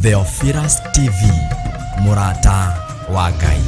Theophilus TV, MURATA wa Ngai.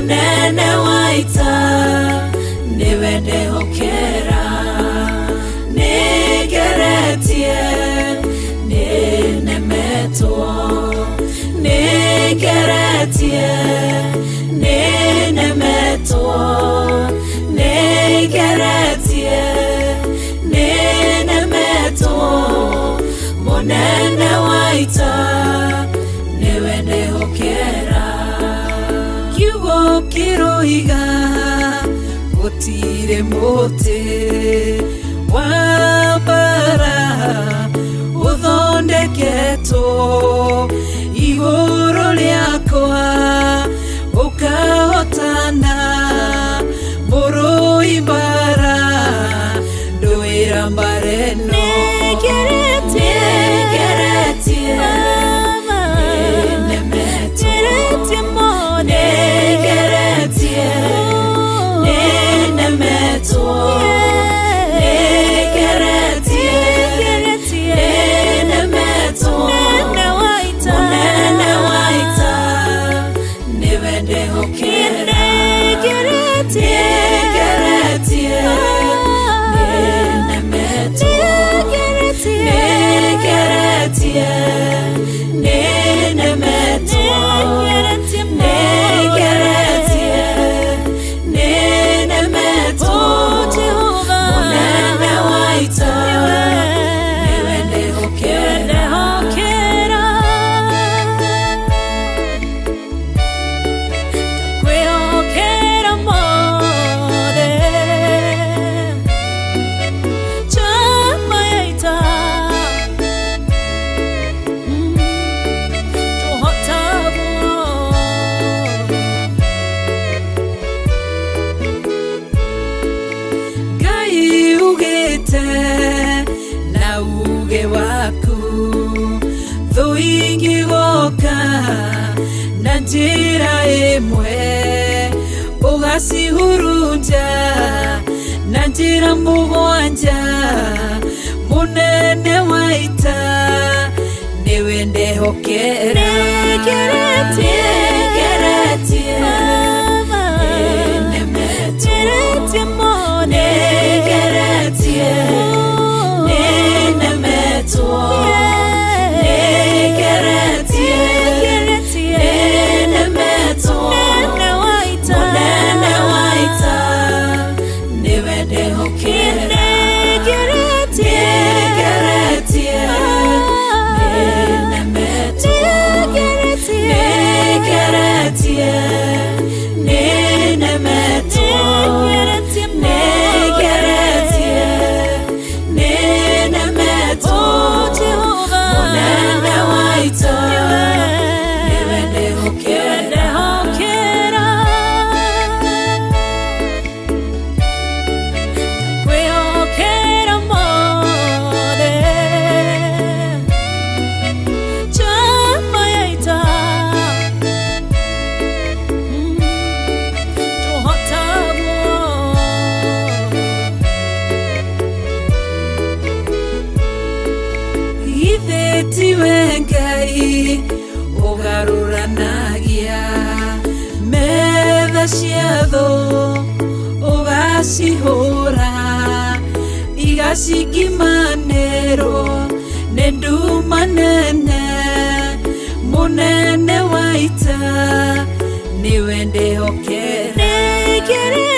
Nene waita niwende hokera nigeretie ninemeto nigeretie ninemeto nigeretie ninemeto monene waita niwende hokera kiroiga gutire mote wabara uthondeketo iguru liakwa ukahotana buru ibara nduira mbareno wite na uge waku thu ingigoka na njira imwe ugacihurunja na njira mugwanja munene waita niwe ndehokera negeretie Ngai ugaruranagia metha ciatho ugacihura igacikimanĩrwo nĩ nduma nene munene waita niwe ndĩhokera negeretie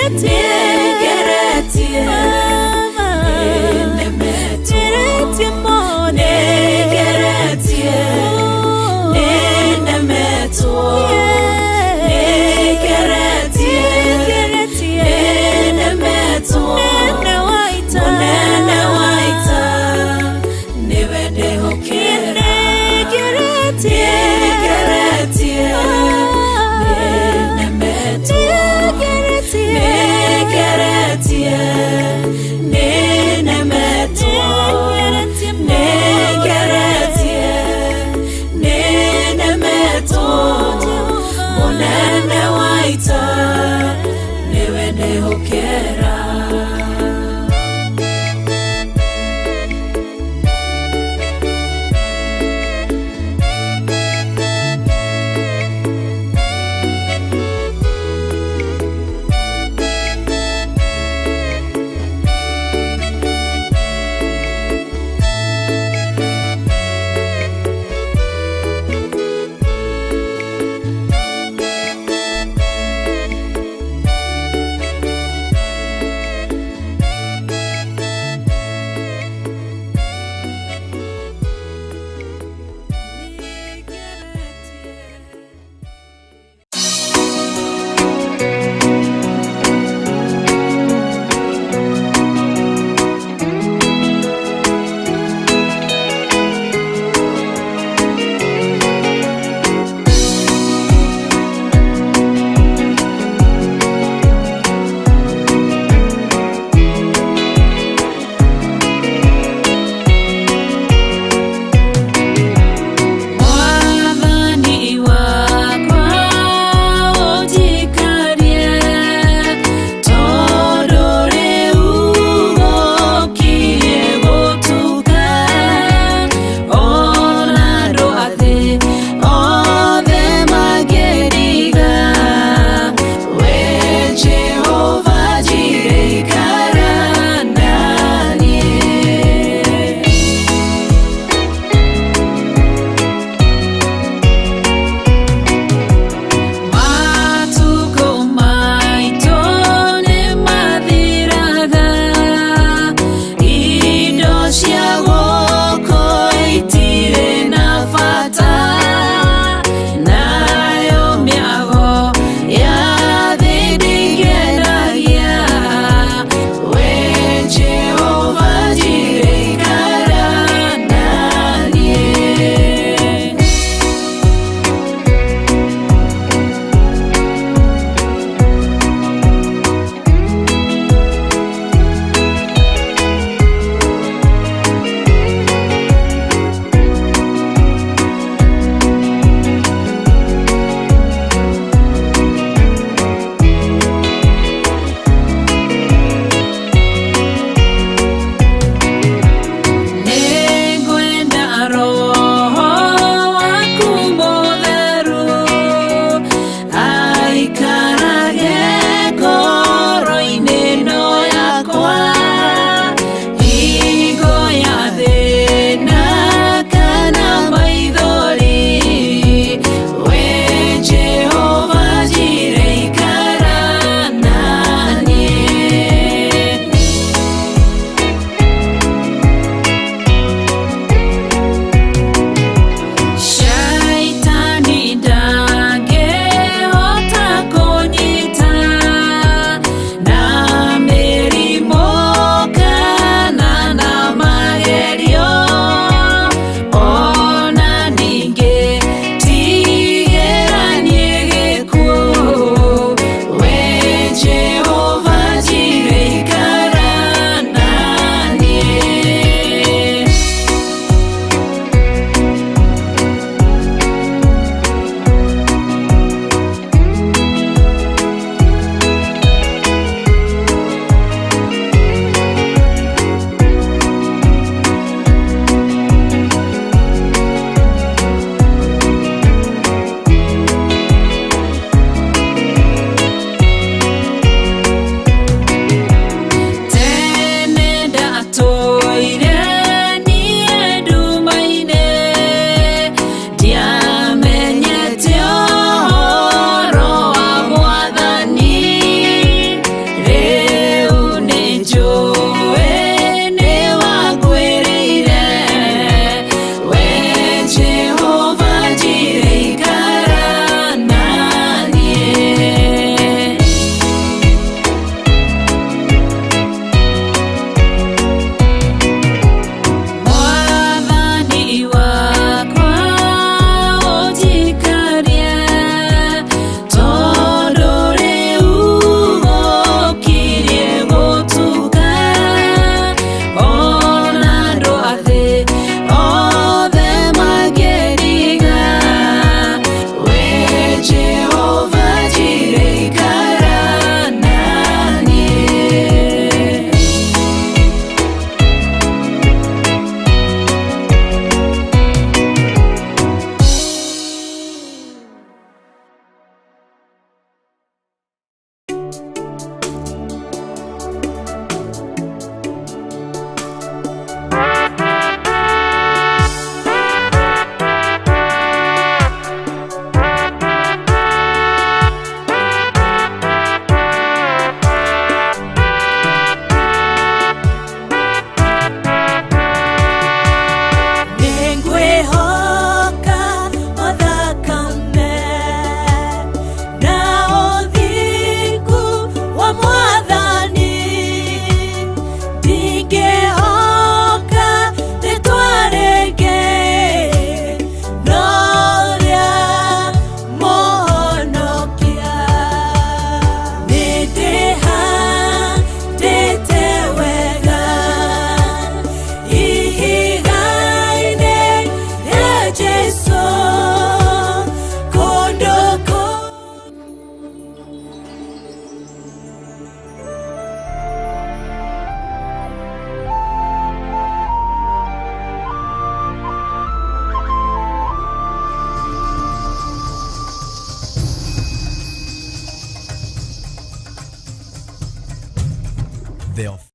Theophilus.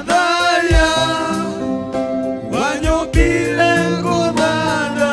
Guthathaiya, wanyopile Guthathaiya.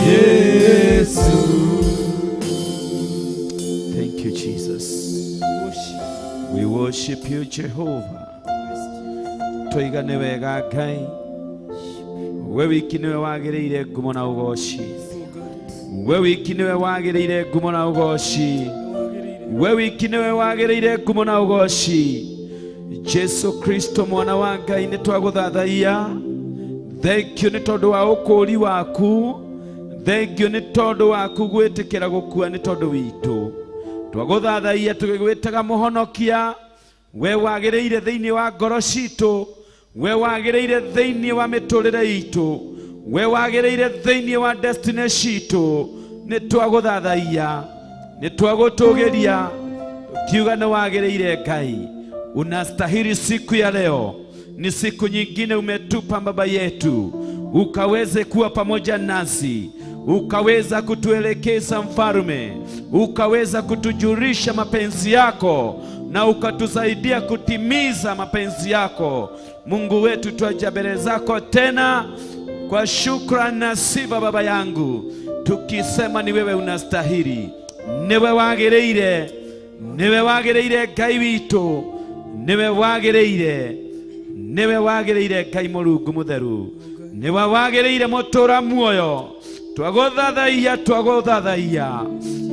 Yesu. Thank you, Jesus. We worship you, Jehovah. Toigane wega Ngai. We wiki niwe wagĩrĩire ngumo na ugoci. We wiki niwe wagĩrĩire ngumo na ugoci. We wiki niwe wagĩrĩire ngumo na ugoci. Jesu Kristo mwana wa Ngai nĩtwagũthathaiya. Thank you nĩ tondũ wa ũkũũri waku. Thank you nĩ tondũ waku gwĩtĩkĩra gũkua nĩ tondũ witũ. Twagũthathaiya tũgĩgwĩtaga mũhonokia. We wagĩrĩire thĩinĩ wa ngoro citũ. We wagĩrĩire thĩinĩ wa mĩtũrĩre itũ. We wagĩrĩire thĩinĩ wa destiny citũ. Nĩ twagũthathaiya. Nĩ twagũtũgĩria. Tukiuga nĩ wagĩrĩire Ngai. Unastahili siku ya leo. Ni siku nyingine umetupa Baba yetu. Ukaweze kuwa pamoja nasi. Ukaweza kutuelekeza Mfalme. Ukaweza kutujulisha mapenzi yako. Na ukatusaidia kutimiza mapenzi yako. Mungu wetu twaja mbele zako tena kwa shukrani na sifa Baba yangu. Tukisema ni wewe unastahili. Niwe wagĩrĩire. Niwe wagĩrĩire Ngai witũ. Niwe wagĩrĩire. Niwe wagĩrĩire Ngai Mũrungu mũtheru. Niwe wagĩrĩire mũtũra muoyo. Twagũthathaiya twagũthathaiya.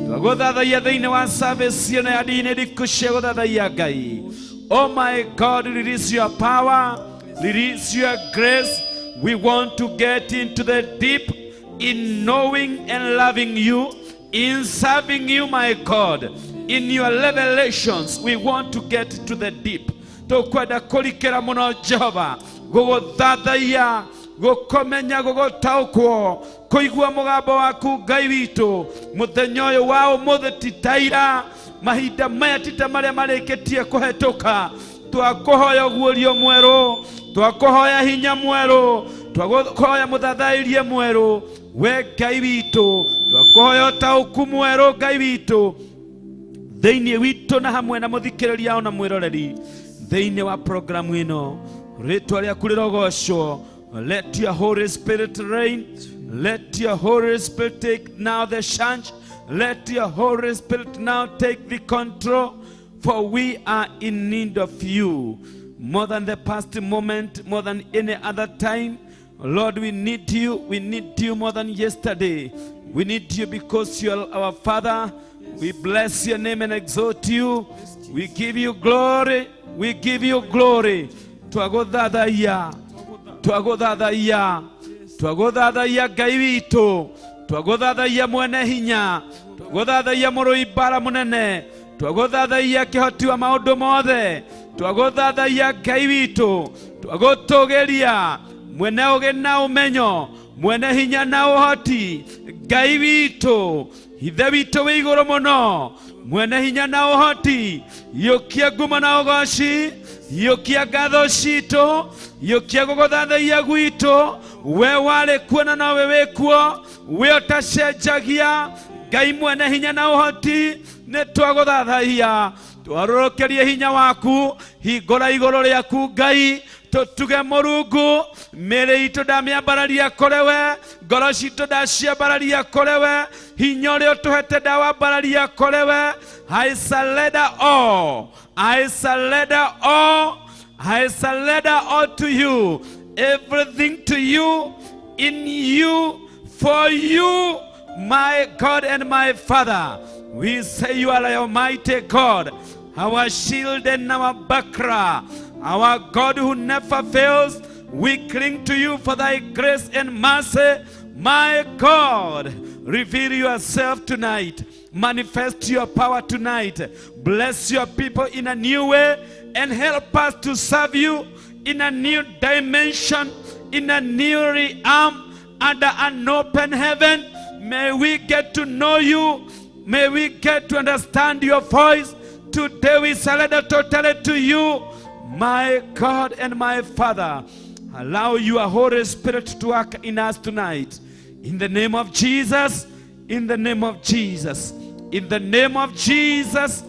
Twagũthathaiya thĩinĩ wa service ĩno ya ndini Ndiku cia gũthathaiya Ngai. Oh my God, release your power, release your grace. We want to get into the deep in knowing and loving you, in serving you, my God. In your revelations, we want to get to the deep. Tukwenda kũrikĩra mũno Jehova, gũgũthathaiya, gũkũmenya, gũgũtaũkwo, kũigua mũgambo waku Ngai witũ. Mũthenya ũyũ wa ũmũthĩ ti ta ira, mahinda maya ti ta marĩa marĩkĩtie kũhetũka. Twakũhoya ũguũrio mwerũ, twakũhoya hinya mwerũ, twakũhoya mũthathairie mwerũ. We Ngai witũ, twakũhoya ũtaũku mwerũ Ngai witũ. Thĩinĩ witũ na hamwe na mũthikĩrĩria o na mwĩroreri thĩinĩ wa programu ĩno, rĩtwa rĩaku rĩrogocwo. Let your Holy Spirit reign. Let your Holy Spirit take now the charge. Let your Holy Spirit now take the control. For we are in need of you. More than the past moment, more than any other time. Lord, we need you. We need you more than yesterday. We need you because you are our Father. We bless your name and exalt you. We give you glory. We give you glory. Twagũthathaiya. Twagũthathaiya. Twagũthathaiya Ngai witũ. Twagũthathaiya mwene hinya. Twagũthathaiya mũrũi mbara mũnene. Twagũthathaiya kĩhoti wa maũndũ mothe. Twagũthathaiya Ngai witũ. Twagũtũgĩria mwene ũgĩ na ũmenyo. Mwene hinya na ũhoti. Ngai witũ. Ithe witũ wĩ igũrũ mũno. Mwene hinya na ũhoti. Yũkia ngumo na ũgoci. Yũkia ngatho citũ. Yũkia gũgũthathaiya gwitũ. We warĩ kuo na nowe wĩ kuo. We ũtacenjagia. Ngai mwene hinya na ũhoti. Nĩ twagũthathaiya. Twarũrũkĩrie hinya waku. Hingũra igũrũ rĩaku Ngai. Tutuge Mũrungu. Mĩĩrĩ itũ ndamĩambararia kũrĩ we. Ngoro citũ ndaciambararia kũrĩ we. Hinya ũrĩa ũtũhete ndawambararia kũrĩ we. I surrender all. I surrender all. I surrender all to you. Everything to you. In you. For you. My God and my Father. We say you are a mighty God. Our shield and our buckler. Our God who never fails. We cling to you for thy grace and mercy. My God, reveal yourself tonight. Manifest your power tonight. Bless your people in a new way and help us to serve you in a new dimension, in a new realm, under an open heaven. May we get to know you. May we get to understand your voice. Today we surrender totally to you, my God and my Father. Allow your Holy Spirit to work in us tonight. In the name of Jesus, in the name of Jesus, in the name of Jesus,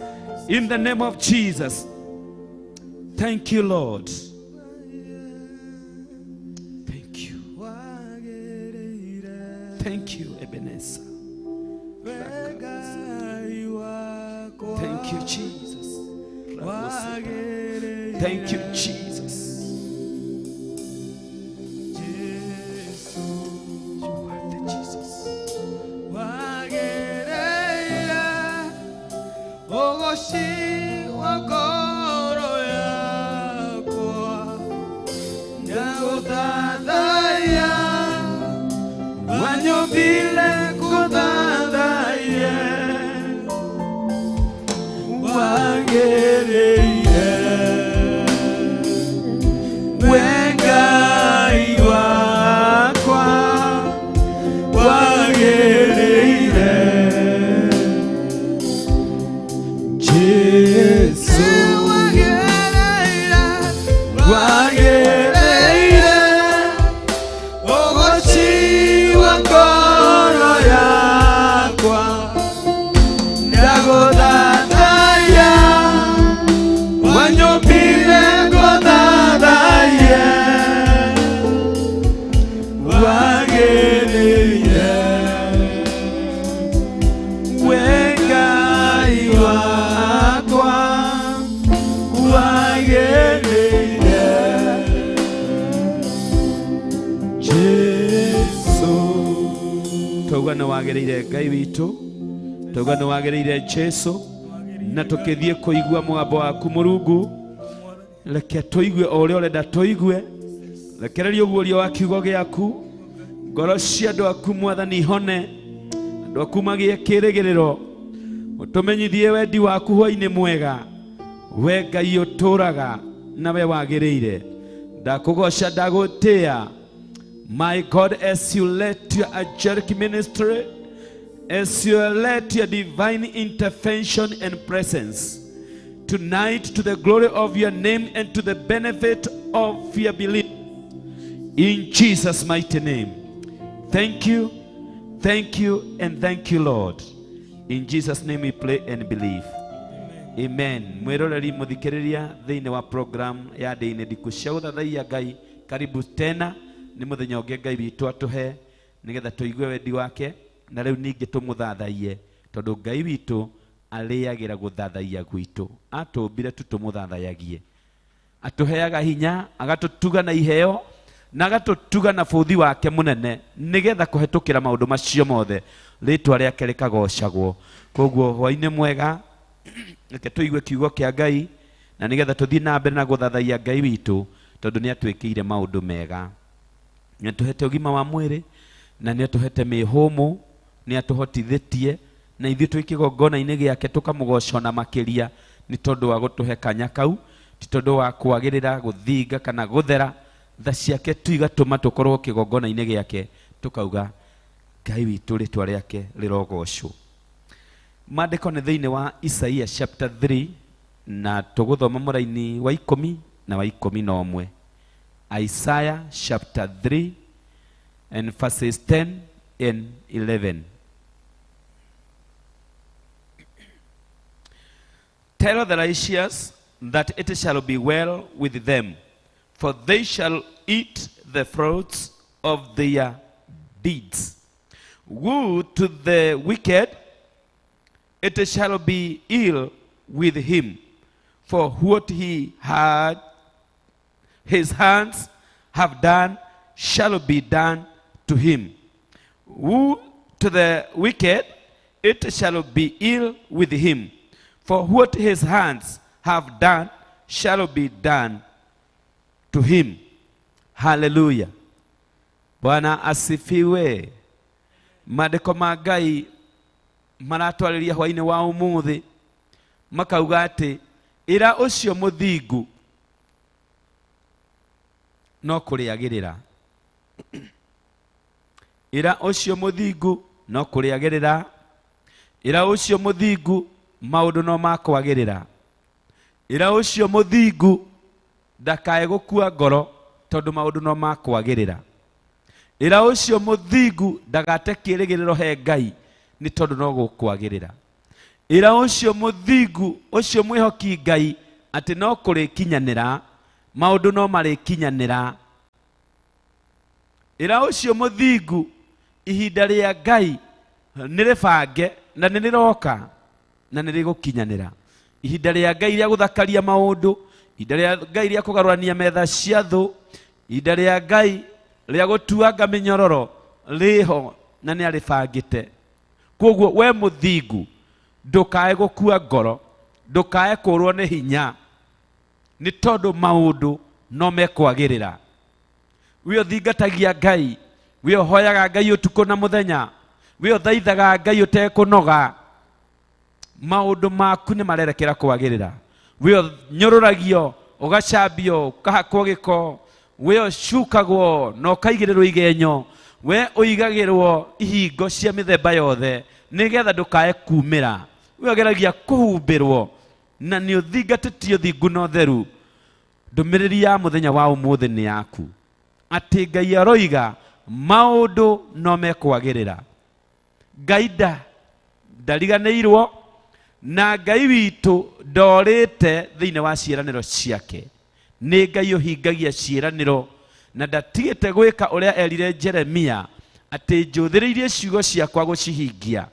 in the name of Jesus. Thank you, Lord. Thank you. Thank you, Ebenezer. Thank you, Jesus. Thank you, Jesus. Tugana wagereire Ngai witu, tugana wagereire Jesu, na tukithie kuigua mwambo waku Murungu. Reke tuigue o uria urenda tuigue, rekereria uguũrio wa kiugo giaku, ngoro cia andu aku Mwathani ihone, andu aku magie kirigiriro, utumenyithie wendi waku hwa-ini mwega, we Ngai uturaga na we wagereire. Ndakugoca ndagutia, my God, as you let your angelic ministry, as you let your divine intervention and presence tonight, to the glory of your name and to the benefit of your belief, in Jesus' mighty name. Thank you, and thank you, Lord. In Jesus' name we pray and believe. Amen. Mwiroreri muthikiriria thiini wa program ya Ndia-Ini Ndiku cia Guthathaiya Ngai, karibu tena. Ni muthenya ungi Ngai witu atuhe nigetha tuigue wendi wake, na riu ningi tumuthathaiye, tondu Ngai witu ariagira guthathaiya gwitu. Atumbire tu tumuthathayagie, atuheaga hinya, agatutuga na iheo, na agatutuga na buthi wake munene, nigetha kuhetukira maundu macio mothe ritwa riake rikagocagwo. Koguo hwa-ini mwega, reke tuigue kiugo kia Ngai, na nigetha tuthie na mbere na guthathaiya Ngai witu, tondu ni atwikire maundu mega. Ni atuhete ugima wa mwiri, na ni atuhete mihumu, ni atuhotithitie, na ithuĩ twĩ kĩgongona-inĩ gĩake tukamũgocona makiria, ni tondu wa gutuhe kanya kau, ti tondu wa kwagĩrĩra gũthinga kana gũthera. Tha ciake tu igatũma tukorwo kĩgongona-inĩ gĩake, tukauga Ngai witũ rĩtwa rĩake rĩrogocwo. Maandĩko nĩ thĩinĩ wa Isaia chapter 3, na tũgũthoma mũraini wa 10 na wa 11. Isaiah chapter 3 and verses 10 and 11. Tell the righteous that it shall be well with them, for they shall eat the fruits of their deeds. Woe to the wicked, it shall be ill with him, for what he had his hands have done shall be done to him. Woe to the wicked, it shall be ill with him, for what his hands have done shall be done to him. Hallelujah. Bwana asifiwe. Maandiko ma Ngai maratwarĩria hwa-inĩ wa ũmũthĩ makauga atĩ ĩra ũcio mũthingu no kũrĩagĩrĩra. Ĩra ũcio mũthingu no kũrĩagĩrĩra. Ĩra ũcio mũthingu maũndũ no makwagĩrĩra. Ĩra ũcio mũthingu ndakae gũkua ngoro tondũ maũndũ no makwagĩrĩra. Ĩra ũcio mũthingu ndagate kĩĩrĩgĩrĩro he Ngai nĩ tondũ no gũkwagĩrĩra. Ĩra ũcio mũthingu, ũcio mwĩhoki Ngai atĩ no kũrĩkinyanĩra, maũndũ no marĩkinyanĩra. Ĩra ũcio mũthingu ihinda rĩa Ngai nĩ rĩbange na nĩ rĩroka na nĩ rĩgũkinyanĩra. Ihinda rĩa Ngai rĩa gũthakaria maũndũ, ihinda rĩa Ngai rĩa kũgarũrania metha cia thũ, ihinda rĩa Ngai rĩa gũtuanga mĩnyororo rĩho na nĩ arĩbangĩte. Koguo we mũthingu ndũkae gũkua ngoro, ndũkae kũrwo nĩ hinya nĩ tondũ maũndũ no mekwagĩrĩra. We ũthingatagia Ngai, we ũhoyaga Ngai ũtukũ na mũthenya, we ũthaithaga Ngai ũtekũnoga, maũndũ maku nĩ marerekera kwagĩrĩra. We ũnyũrũragio, ũgacambio, ũkahakwo gĩko, we ũcukagwo na ũkaigĩrĩrwo igenyo, we ũigagĩrwo ihingo cia mĩthemba yothe nĩgetha ndũkae kumĩra. We ũgeragia kũhumbĩrwo na nĩ ũthingatĩtio thingu na ũtheru. Ndũmĩrĩri ya mũthenya wa ũmũthĩ nĩ yaku atĩ Ngai aroiga maũndũ no mekwagĩrĩra. Ngai ndariganĩirwo na Ngai witũ ndorĩte thĩinĩ wa ciĩranĩro ciake. Nĩ Ngai ũhingagia ciĩranĩro na ndatigĩte gwĩka ũrĩa erire Jeremia atĩ njũthĩrĩirie ciugo ciakwa gũcihingia.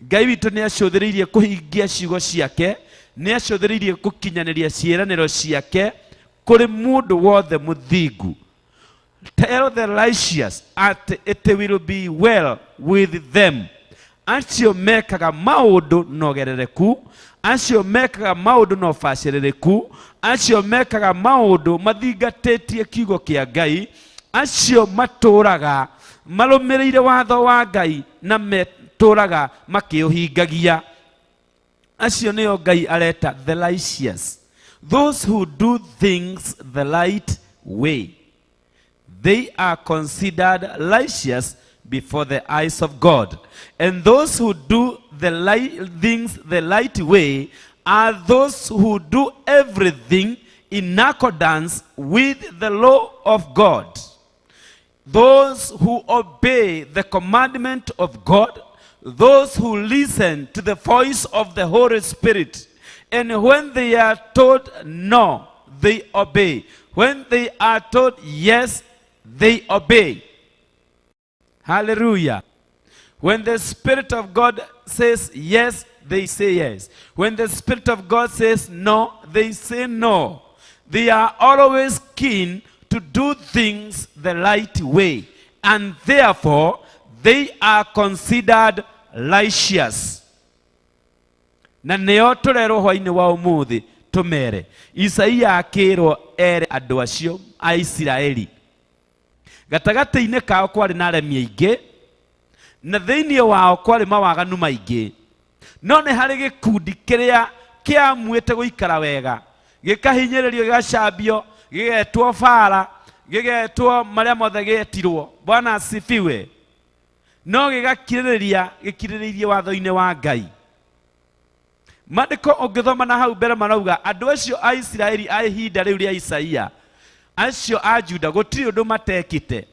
Ngai witũ nĩ acũthĩrĩirie kũhingia ciugo ciake, nĩ acũthĩrĩirie gũkinyanĩria ciĩranĩro ciake kũrĩ mũndũ wothe mũthingu. Tell the righteous that it will be well with them. Acio mekaga maũndũ na ũgererĩku, acio mekaga maũndũ na ũbacĩrĩrĩku, acio mekaga maũndũ mathingatĩtie kiugo kĩa Ngai, acio matũraga marũmĩrĩire watho wa Ngai na metũraga makĩũhingagia. Acio nĩo Ngai areta the righteous, those who do things the right way. They are considered righteous before the eyes of God. And those who do things the right way are those who do everything in accordance with the law of God. Those who obey the commandment of God, those who listen to the voice of the Holy Spirit. And when they are told no, they obey. When they are told yes, they obey. Hallelujah. When the Spirit of God says yes, they say yes. When the Spirit of God says no, they say no. They are always keen to do things the right way, and therefore they are considered righteous. Na neo tũrerwo hwa-inĩ wa ũmũthĩ tũmere. Isaia akĩrwo ere andũ acio a Isiraeli, gatagatĩ-inĩ kao kwarĩ na aremi aingĩ na thĩinĩ wao kwarĩ mawaganu maingĩ, no nĩ harĩ gĩkundi kĩrĩa kĩamuĩte gũikara wega, gĩkahinyĩrĩrio, gĩgacambio, gĩgetwo bara, gĩgetwo marĩa mothe gĩetirwo. Bwana asifiwe. No gĩkirĩrĩirie watho-inĩ wa Ngai. Maandĩko ũngĩthoma na hau mbere marauga andũ acio a Isiraeli a ihinda rĩu rĩa Isaia, acio a Juda gũtirĩ ũndũ matekĩte.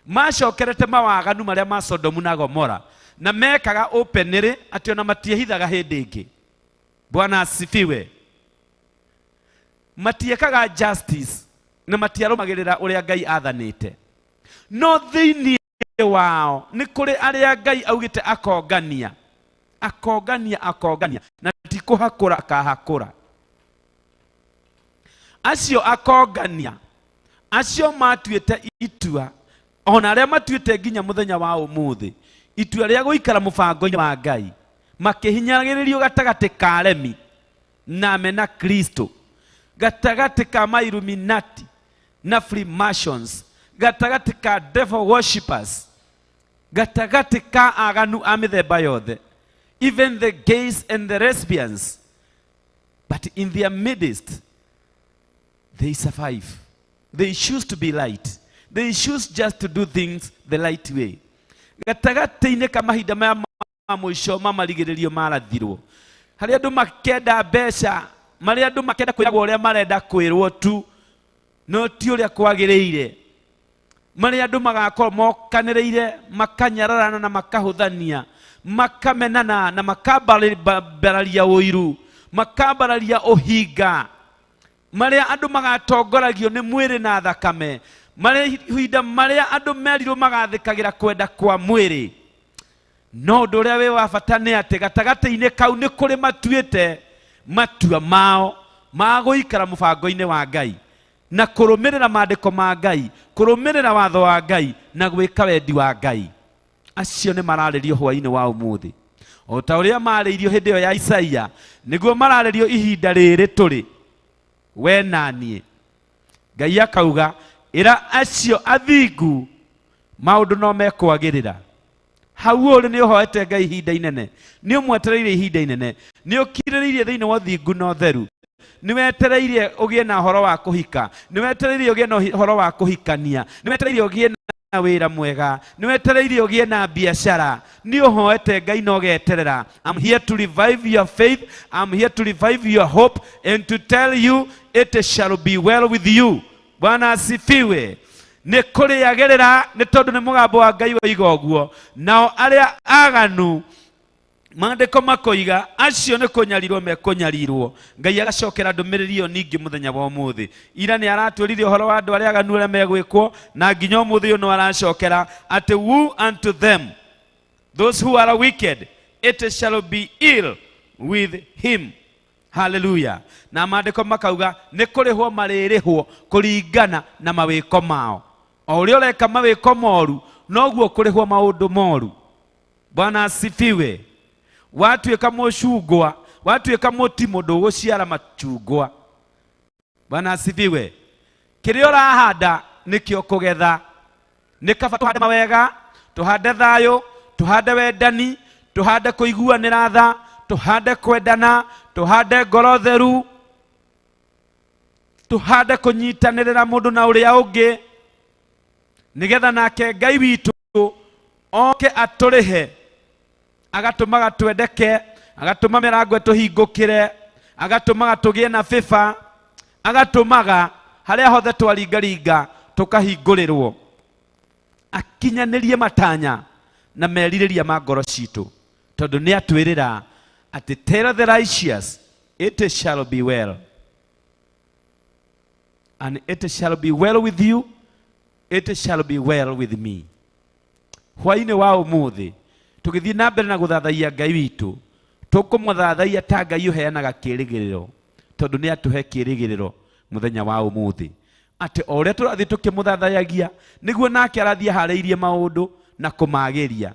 Macokerete mawaganu marĩa ma Sodomu na Gomora na mekaga openly atĩ ona matiehithaga hĩndĩ ĩngĩ. Bwana asifiwe. Matiekaga justice na matiarũmagĩrĩra ũrĩa Ngai athanĩte. No thĩinĩ wao nĩ kũrĩ arĩa Ngai augĩte akongania, akongania, akongania, na ti kũhakũra akahakũra. Acio akongania, acio matuĩte itua, ona arĩa matuĩte nginya mũthenya wa ũmũthĩ itua rĩa gũikara mũbango-inĩ wa Ngai, makĩhinyagĩrĩrio gatagatĩ ka aremi na mena Kristo, gatagatĩ ka ma-Illuminati na Freemasons, gatagatĩ ka devil worshippers, gatagatĩ ka aganu a mĩthemba yothe. even the gays and the lesbians. But in their midst, they survive. They choose to be light. They choose just to do things the right way. Gatagati-inĩ ka mahinda maya ma mũico mamarigĩrĩrio marathirwo. Harĩa andũ makenda mbeca, marĩa andũ makenda kwĩragwo ũrĩa marenda kwĩrwo tu, no ti ũrĩa kwagĩrĩire. Marĩa andũ magakorwo mokanĩrĩire, makanyararana na makahũthania, makamenana na makambararia ũiru, makambararia ũhinga. Marĩa andũ magatongoragio nĩ mwĩrĩ na thakame. Marĩa andũ merirwo magathĩkagĩra kwenda kwa mwĩrĩ. No ũndũ ũrĩa wĩ wa bata nĩ atĩ gatagata-inĩ kau nĩ kũrĩ matuĩte matua mao ma gũikara mũbango-inĩ wa Ngai na kũrũmĩrĩra maandĩko ma Ngai, kũrũmĩrĩra watho wa Ngai na gwĩka wendi wa Ngai. Acio nĩ mararĩrio hwa-inĩ wa ũmũthĩ. O ta ũrĩa marĩirio hĩndĩ ĩyo ya Isaia, nĩguo mararĩrio ihinda rĩrĩ tũrĩ we na niĩ. Ngai akauga ĩra acio athingu maũndũ no mekwagĩrĩra. Hau ũrĩ nĩ ũhoete Ngai ihinda inene, nĩ ũmwetereire ihinda inene, nĩ ũkirĩrĩirie thĩinĩ wa ũthingu na ũtheru, nĩ wetereire ũgĩe na ũhoro wa kũhika, nĩ wetereire ũgĩe na ũhoro wa kũhikania, nĩ wetereire ũgĩe na wĩra mwega, nĩ wetereire ũgĩe na biacara, nĩ ũhoete Ngai na ũgeterera. I'm here to revive your faith, I'm here to revive your hope and to tell you it shall be well with you. Bwana asifiwe. Nĩ kũrĩagĩrĩra nĩ tondũ nĩ mũgambo wa Ngai woiga ũguo. Nao arĩa aganu maandĩko makoiga acio nĩ kũnyarirwo mekũnyarirwo. Ngai agacokera ndũmĩrĩri ĩyo ningĩ mũthenya wa ũmũthĩ. Ira nĩ aratwĩrire ũhoro wa andũ arĩa aganu arĩa megwĩkwo, na nginya ũmũthĩ ũyũ no aracokera atĩ woe unto them, those who are wicked, it shall be ill with him. Hallelujah. Na maandĩko makauga nĩ kũrĩhwo marĩrĩhwo kũringana na mawĩko mao. O ũrĩa ũreka mawĩko moru noguo kũrĩhwo maũndũ moru. Bwana asifiwe. Watuĩka mũcungwa, watuĩka mũti mũndũ ũgũciara macungwa. Bwana asifiwe. Kĩrĩa ũrahanda nĩkĩo kũgetha. Nĩ kaba tũhande mawega, tũhande thayũ, tũhande wendani, tũhande kũiguanĩra tha, tũhande kwendana, tũhande ngoro theru, tũhande kũnyitanĩrĩra mũndũ na ũrĩa ũngĩ, nĩgetha nake Ngai witũ oke atũrĩhe, agatũmaga twendeke, agatũma mĩrango tũhingũkĩre, agatũmaga tũgĩe na bĩba, agatũmaga harĩa hothe twaringaringa tũkahingũrĩrwo, akinyanĩrie matanya na merirĩria ma ngoro citũ, tondũ nĩ atwĩrĩra atĩ tell the righteous it shall be well, and it shall be well with you, it shall be well with me. Hwa-inĩ wa ũmũthĩ tũgĩthiĩ na mbere na gũthathaiya Ngai witũ, tũkũmũthathaiya ta Ngai ũheanaga kĩĩrĩgĩrĩro, tondũ nĩ atũhe kĩĩrĩgĩrĩro mũthenya wa ũmũthĩ, atĩ o ũrĩa tũrathiĩ tũkĩmũthathayagia nĩguo nake arathiĩ aharĩirie maũndũ na kũmagĩria.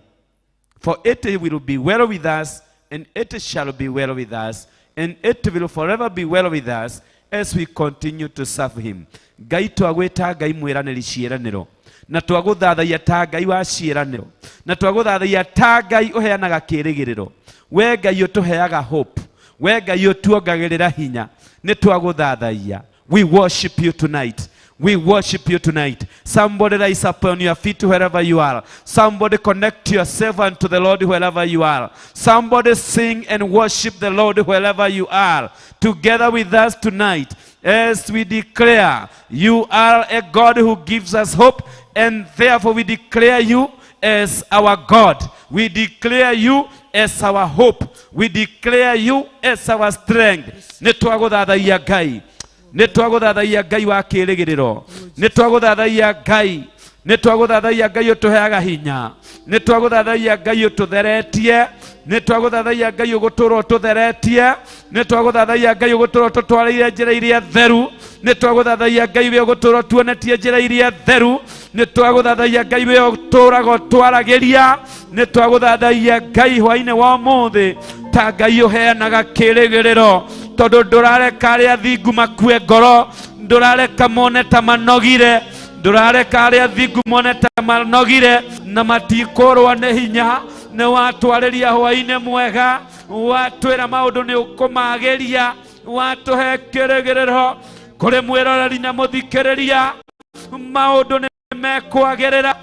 For it will be well with us, and it shall be well with us, and it will forever be well with us as we continue to serve him. Ngai twagwĩta Ngai mwĩranĩri ciĩranĩro, na twagũthathaiya ta Ngai wa ciĩranĩro, na twagũthathaiya ta Ngai ũheanaga kĩĩrĩgĩrĩro. We Ngai ũtũheaga hope, we Ngai ũtuongagĩrĩra hinya, nĩ twagũthathaiya. We worship you tonight. We worship you tonight. Somebody rise up on your feet wherever you are. Somebody connect yourself unto the Lord wherever you are. Somebody sing and worship the Lord wherever you are. Together with us tonight, as we declare, you are a God who gives us hope, and therefore we declare you as our God. We declare you as our hope. We declare you as our strength. Nĩtwagũthathaiya Ngai. Nĩtwagũthathaiya Ngai wa kĩĩrĩgĩrĩro. Nĩtwagũthathaiya Ngai. Nĩtwagũthathaiya Ngai ũtũheaga hinya. Nĩtwagũthathaiya Ngai ũtũtheretie. Nĩtwagũthathaiya Ngai ũgũtũũra ũtũtheretie. Nĩtwagũthathaiya Ngai ũgũtũũra ũtũtwarĩire njĩra iria theru. Nĩtwagũthathaiya Ngai we ũgũtũũra ũtuonetie njĩra iria theru. Nĩtwagũthathaiya Ngai we ũtũũraga ũtwaragĩria. Nĩtwagũthathaiya Ngai hwa-inĩ wa ũmũthĩ ta Ngai ũheanaga kĩĩrĩgĩrĩro, tondũ ndũrareka arĩa athingu makue ngoro, ndũrareka mone ta manogire, ndũrareka arĩa athingu mone ta manogire na matikũrũa nĩ hinya, nĩ watwarĩria hwa-inĩ mwega, watwĩra maũndũ nĩ ũkũmagĩria, watũhe kĩrĩgĩrĩro kũrĩ mwĩroreri na mũthikĩrĩria, maũndũ nĩ mekwagĩrĩra.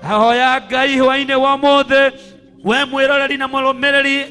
Ahoya Ngai hwa-inĩ wa ũmũthĩ, we mwĩroreri na mũrũmĩrĩri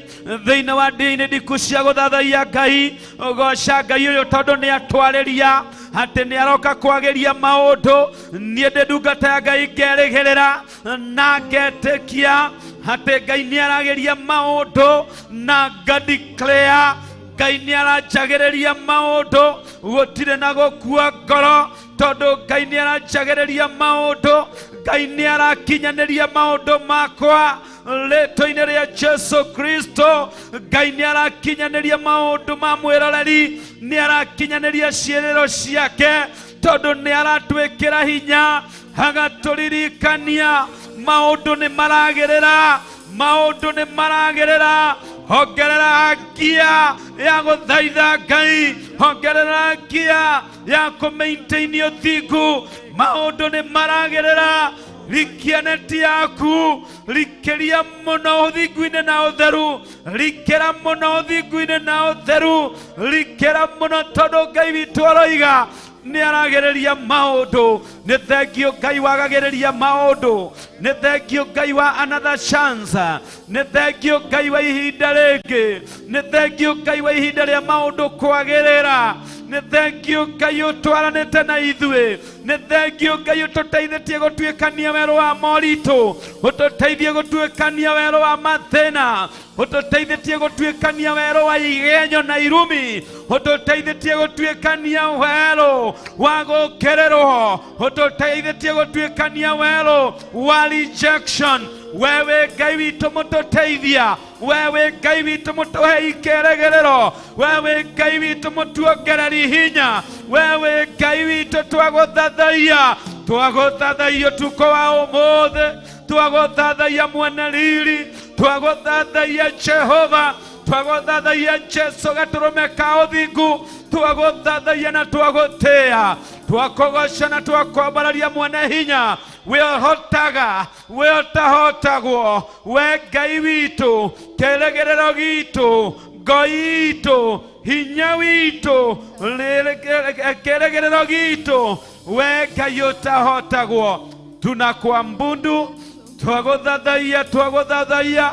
thĩinĩ wa Ndia-Ini Ndiku cia Guthathaiya Ngai, goca Ngai ũyũ tondũ nĩ atwarĩria atĩ nĩ aroka kwagĩria maũndũ. Niĩ ndĩ ndungata ya Ngai ngerĩgĩrĩra na ngetĩkia atĩ Ngai nĩ aragĩria maũndũ, na nga-declare Ngai nĩ aranjagĩrĩria maũndũ, gũtirĩ na gũkua ngoro tondũ Ngai nĩ aranjagĩrĩria maũndũ. Ngai nĩ arakinyanĩria maũndũ makwa rĩtwa-inĩ rĩa Jesu Kristo. Ngai nĩ arakinyanĩria maũndũ ma mwĩroreri, nĩ arakinyanĩria ciĩrĩro ciake tondũ nĩ aratwĩkĩra hinya, agatũririkania maũndũ nĩ maragĩrĩra, maũndũ nĩ maragĩrĩra. Hongerera ngia ya gũthaitha Ngai, hongerera ngia ya kũ-maintain ũthingu, maũndũ nĩ maragĩrĩra. Rikia neti yaku, rikĩria mũno ũthingu-inĩ na ũtheru, rikĩra mũno ũthingu-inĩ na ũtheru, rikĩra mũno tondũ Ngai witũ aroiga nĩ aragĩrĩria maũndũ. Nĩ thengio Ngai wagagĩrĩria maũndũ, nĩ thengio Ngai wa another chance, nĩ thengio Ngai wa ihinda rĩngĩ, nĩ thengio Ngai wa ihinda rĩa maũndũ kwagĩrĩra, nĩ thengio Ngai ũtwaranĩte na ithuĩ, nĩ thengio Ngai ũtũteithĩtie gũtuĩkania werũ wa moritũ, ũtũteithie gũtuĩkania werũ wa mathĩna, ũtũteithĩtie gũtuĩkania werũ wa igenyo na irumi, ũtũteithĩtie gũtuĩkania werũ wa gũkĩrĩrwo, ũtũteithĩtie gũtuĩkania werũ wa rejection. Wewe Ngai witũ mũtũteithia, wewe Ngai witũ mũtũhe ikĩrĩgĩrĩro, wewe Ngai witũ mũtuongereri hinya, wewe Ngai witũ twagũthathaiya, twagũthathaiya ũtukũ wa ũmũthĩ, twagũthathaiya mwene riri, twagũthathaiya Jehova, twagũthathaiya Jesu gatũrũme ka ũthingu, twagũthathaiya na twagũtĩĩa, twakũgoca na twakwambararia mwene hinya. Wĩhotaga, we ũtahotagwo, we Ngai witũ, kĩrĩgĩrĩro gitũ, ngo itũ, hinya witũ, kĩrĩgĩrĩro gitũ, we Ngai ũtahotagwo. Tunakuabudu, twagũthathaiya, twagũthathaiya,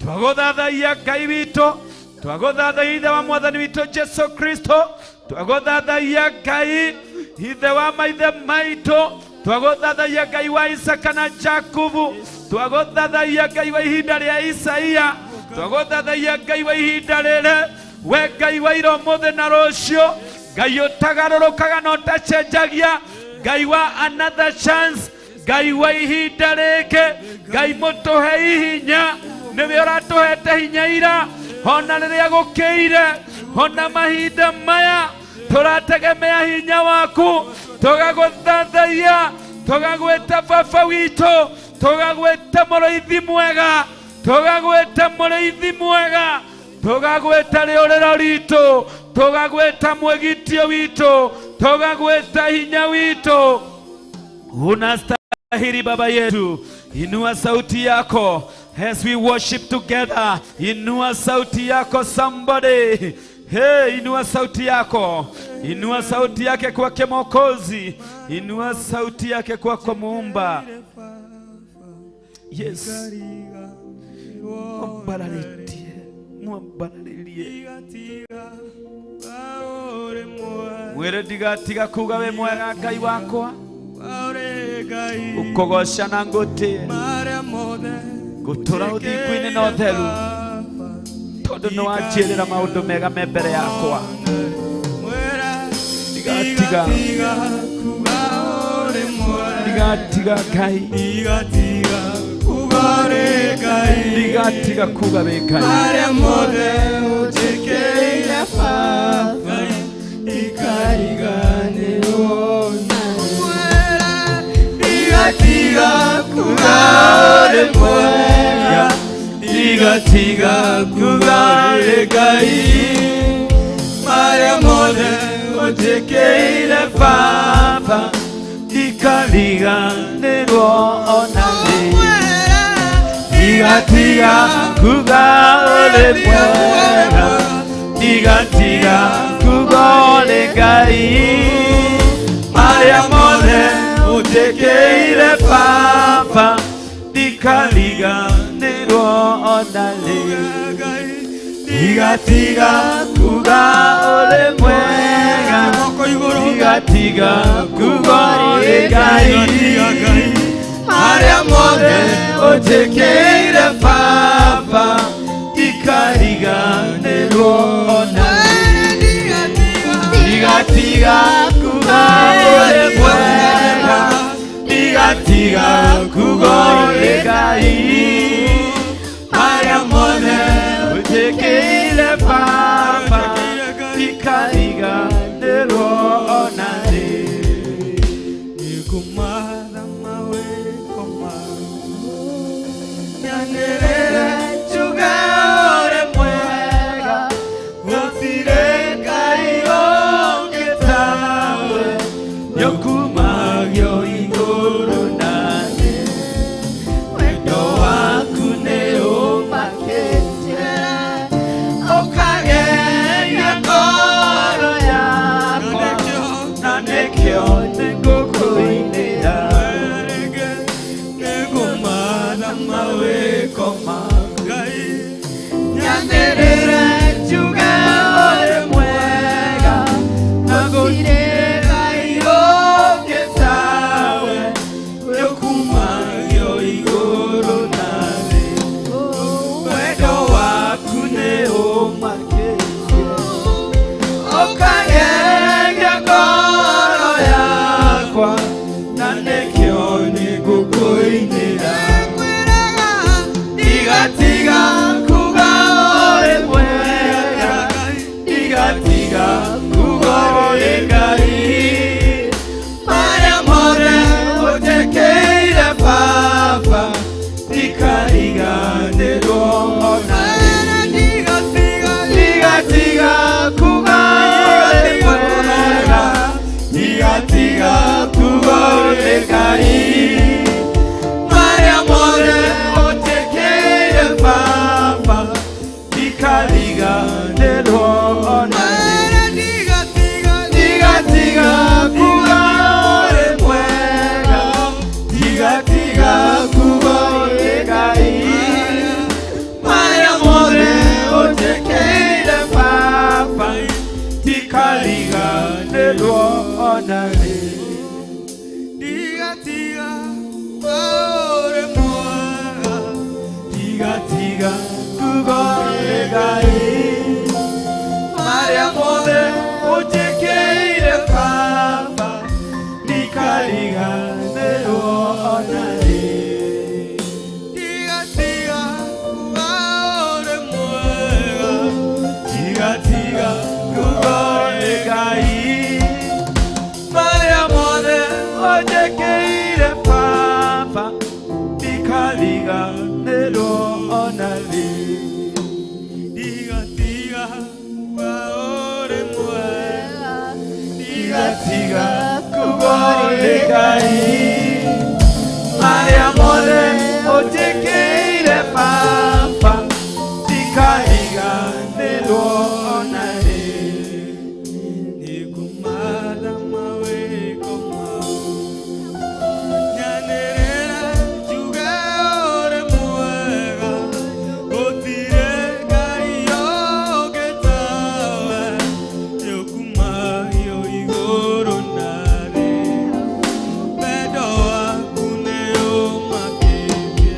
twagũthathaiya Ngai witũ, twagũthathaiya ithe wa mwathani witũ Jesu Kristo, twagũthathaiya Ngai ithe wa maithe maitũ, twagũthathaiya Ngai wa Isaka na Jakubu, twagũthathaiya Ngai wa ihinda rĩa Isaia, twagũthathaiya Ngai wa ihinda rĩrĩ, we Ngai wa ira ũmũthĩ na rũciũ, Ngai ũtagarũrũkaga na ũtacenjagia, Ngai wa another chance, Ngai wa ihinda rĩkĩ, Ngai mũtũhe hinya, nĩwe ũratũhete hinya ira, ona rĩrĩa gũkĩire, ona mahinda maya tũrategemea hinya waku, tũgagũthathaiya, tũgagwĩta baba witũ, tũgagwĩta mũrĩithi mwega, tũgagwĩta mũrĩithi mwega, tũgagwĩta rĩũrĩro ritũ, tũgagwĩta mwĩgitio witũ, tũgagwĩta hinya witũ. Unastahili Baba yetu. Inua sauti yako as we worship together. Inua sauti yako somebody. Hey, inua sauti yako. Inua sauti yake kwake Mwokozi. Inua sauti yake kwake Muumba. Yes. Mwambaralilie. Mwere digatiga kuga we mwega Ngai wakwa. Ukogoca na ngũtĩe, ngũtũra ũthingu-inĩ na ũtheru, tondũ nĩ wanjĩrĩra maũndũ mega me mbere yakwa. Ndigatiga Ngai, ndigatiga kuga wĩ Ngai. Ndigatiga kuga wĩ mwega, ndigatiga kuga wĩ Ngai, marĩa mothe ũnjĩkĩire Baba, ndikariganĩrwo ona rĩ. Ndigatiga Tigatiga kuga ore mwega, tigatiga kuga ore Ngai. Maria mothe utekeire papa, tikariganirwo ona rĩ. Tigatiga kuga ore mwega, tigatiga kuga ore Ngai. Maria mothe utekeire papa, tikariganirwo ona rĩ. Tigatiga kuga ore mwega, tigatiga kuga ore Ngai. Maria mothe utekeire papa, tikariganirwo ona rĩ. Nĩngũmatha mawĩko maku, nyanĩrĩre njuge ũrĩ mwega, gũtirĩ Ngai ũngĩ tawe, nĩũkumagio igũrũ na thĩ. Wendo waku nĩũmakĩtie, ũkageria ngoro yakwa, na nĩkĩo nĩngũkũinĩra. Nĩngũmatha mawĩko maku, nyanĩrĩre njuge ũrĩ mwega, na gũtirĩ Ngai ũngĩ tawe, nĩũkumagio igũrũ na thĩ. Wendo waku nĩũmakĩtie, ũkageria ngoro yakwa, na nĩkĩo nĩngũkũinĩra. Tigatiga kuga ũrĩ mwega, tigatiga kuga ũrĩ Ngai. Maria mothe ũtekeire papa, tikariganĩrwo ona rĩ. Tigatiga kuga ũrĩ mwega, tigatiga kuga ũrĩ Ngai. Maria mothe ũtekeire papa, tikariganĩrwo ona rĩ. Tigatiga kuga ũrĩ mwega, tigatiga kuga ũrĩ Ngai. Maria mothe ũtekeire papa, tikariganĩrwo ona rĩ. Tigatiga ũrĩ mwega, tigatiga kuga ũrĩ Ngai. Maria mothe ũtekeire papa, tikariganĩrwo ona rĩ. Tigatiga kuga ũrĩ mwega, tigatiga kuga ũrĩ Ngai. Maria mothe ũtekeire papa, tikariganĩrwo ona rĩ. Tigatiga kuga ũrĩ mwega, tigatiga kuga ũrĩ Ngai. Maria mothe ũtekeire papa, tikariganĩrwo ona rĩ. Nĩngũmatha mawĩko maku, nyanĩrĩre njuge ũrĩ mwega, gũtirĩ Ngai ũngĩ tawe, nĩũkumagio igũrũ na thĩ. Wendo waku nĩũmakĩtie,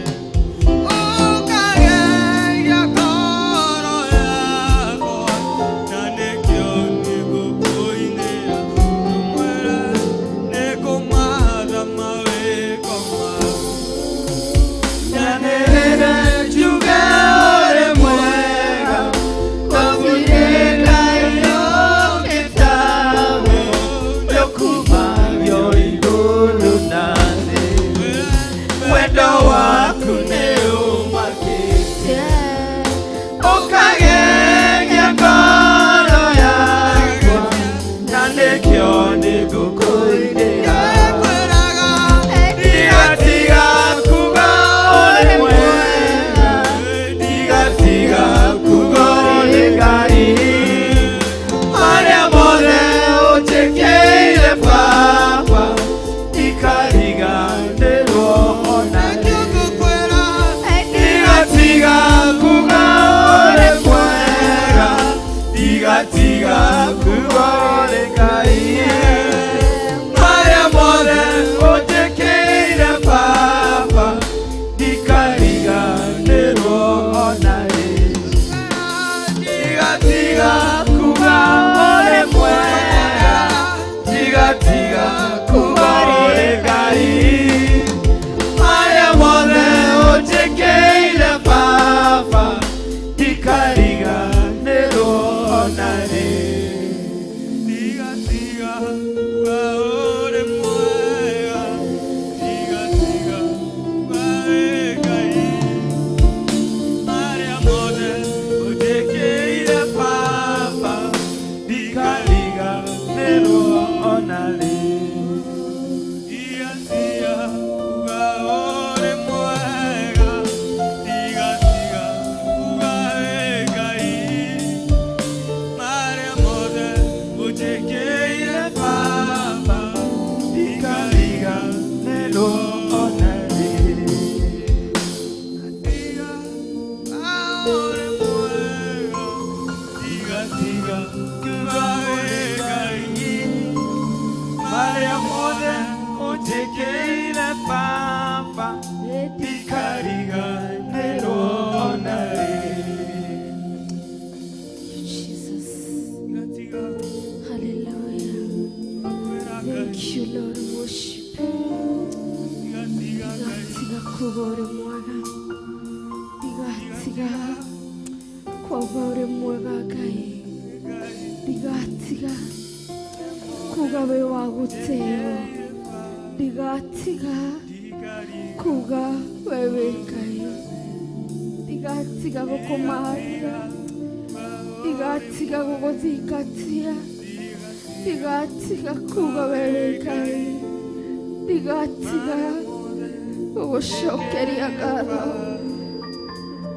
ũkageria ngoro yakwa, na nĩkĩo nĩngũkũinĩra. Nĩngũmatha mawĩko maku, nyanĩrĩre njuge ũrĩ mwega, gũtirĩ Ngai ũngĩ tawe, nĩũkumagio igũrũ na thĩ. Wendo waku nĩũmakĩtie, ũkageria ngoro yakwa, na nĩkĩo nĩngũkũinĩra. Tigatiga kuga ũrĩ mwega,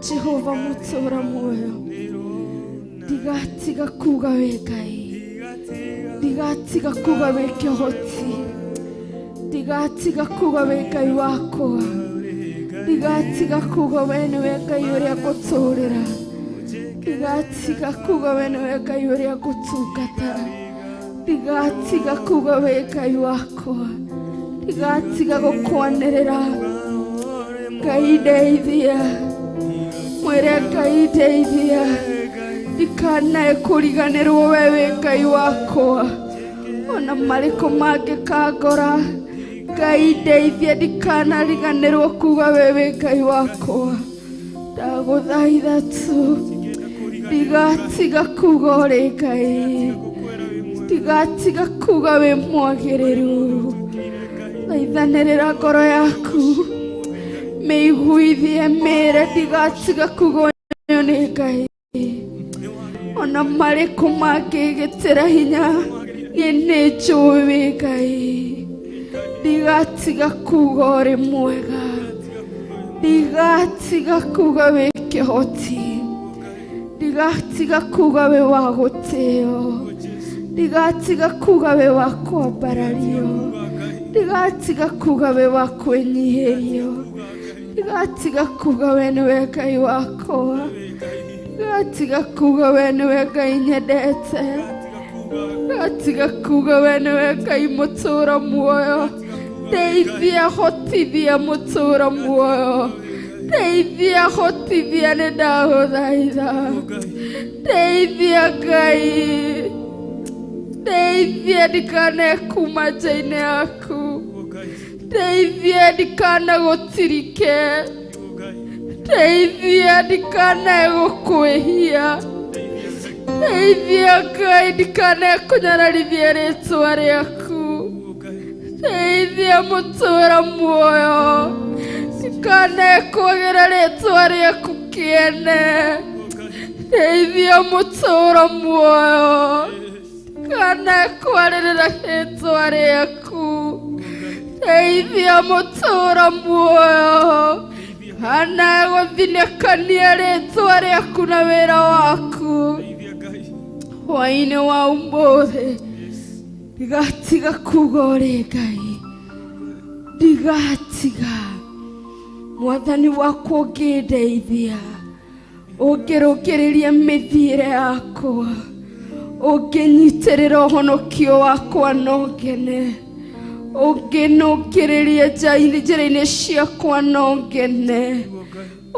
Jehovah mutora moyo digatiga kuga wekai digatiga kuga weke hoti digatiga kuga wekai wako digatiga kuga wene wekai uri akotorera digatiga kuga wene wekai uri akotugata digatiga kuga wekai wako digatiga gukwanerera kaideithia mwere kaideithia ikanae kuriganirwo wewe Ngai wakwa ona mariko mange kangora kaideithia ndikanariganirwo kuga wewe Ngai wakwa ndaguthaitha tu ndigatiga kuga uri Ngai ndigatiga kuga we mwagiriru thaithanirira ngoro yaku meiguithie mere ndigatiga kuga ni Ngai ona mariko mangigitira hinya ni njui Ngai ndigatiga kuga uri mwega ndigatiga kuga wi kihoti ndigatiga kuga wi wa gutio ndigatiga kuga wi wa kwambarario ndigatiga kuga wi wa kwenyihirio ndigatiga kuga we niwe Ngai wakwa ndigatiga kuga we niwe Ngai nyendete ndigatiga kuga we niwe Ngai mutura muoyo ndeithia hotithia mutura muoyo ndeithia hotithia ni ndaguthaitha ndeithia Ngai ndeithia ndikane kuma nja-inĩ yaku ndeithia ndikane gutirike ndeithia ndikane gukwĩhia ndeithia Ngai ndikane kunyararithia rĩtwa rĩaku ndeithia mutura muoyo ndikane kwagĩra rĩtwa rĩaku kĩene ndeithia mutura muoyo ndikane kwarĩrĩra rĩtwa rĩaku ndeithia mutura muoyo kana gũthinĩkania rĩtwa rĩaku na wĩra waku hwa-inĩ wa ũmũthĩ ndigatiga kuga ũrĩ Ngai ndigatiga Mwathani wakwa ũngĩndeithia ũngĩrũngĩrĩria mĩthiĩre yakwa ũngĩnyitĩrĩra ũhonokio wakwa no ngene ũngĩnũngĩrĩria njĩra-inĩ ciakwa no ngene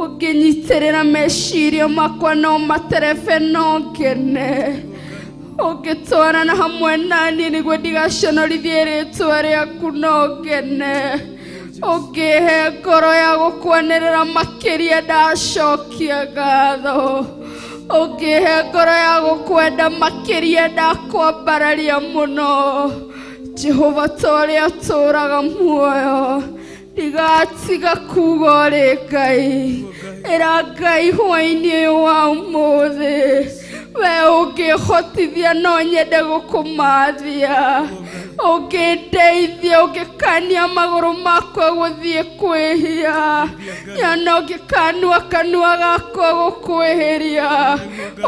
ũngĩnyitĩrĩra meciria makwa no materebe no ngene ũngĩtwarana hamwe naniĩ nĩguo ndigaconorithie rĩtwa rĩaku no ngene ũngĩhe ngoro ya gũkwanĩrĩra makĩria ndacokia ngatho ũngĩhe ngoro ya gũkwenda makĩria ndakwambararia mũno Jehova ta ũrĩa ũtũũraga muoyo ndigatiga kuuga ũrĩ Ngai ĩra Ngai hwa-inĩ ũyũ wa ũmũthĩ we ũngĩhotithia no nyende gũkũmathia ũngĩndeithia ũngĩkania magũrũ makwa gũthiĩ kwĩhia nyona ũngĩkanua kanua gakwa gũkwĩhĩria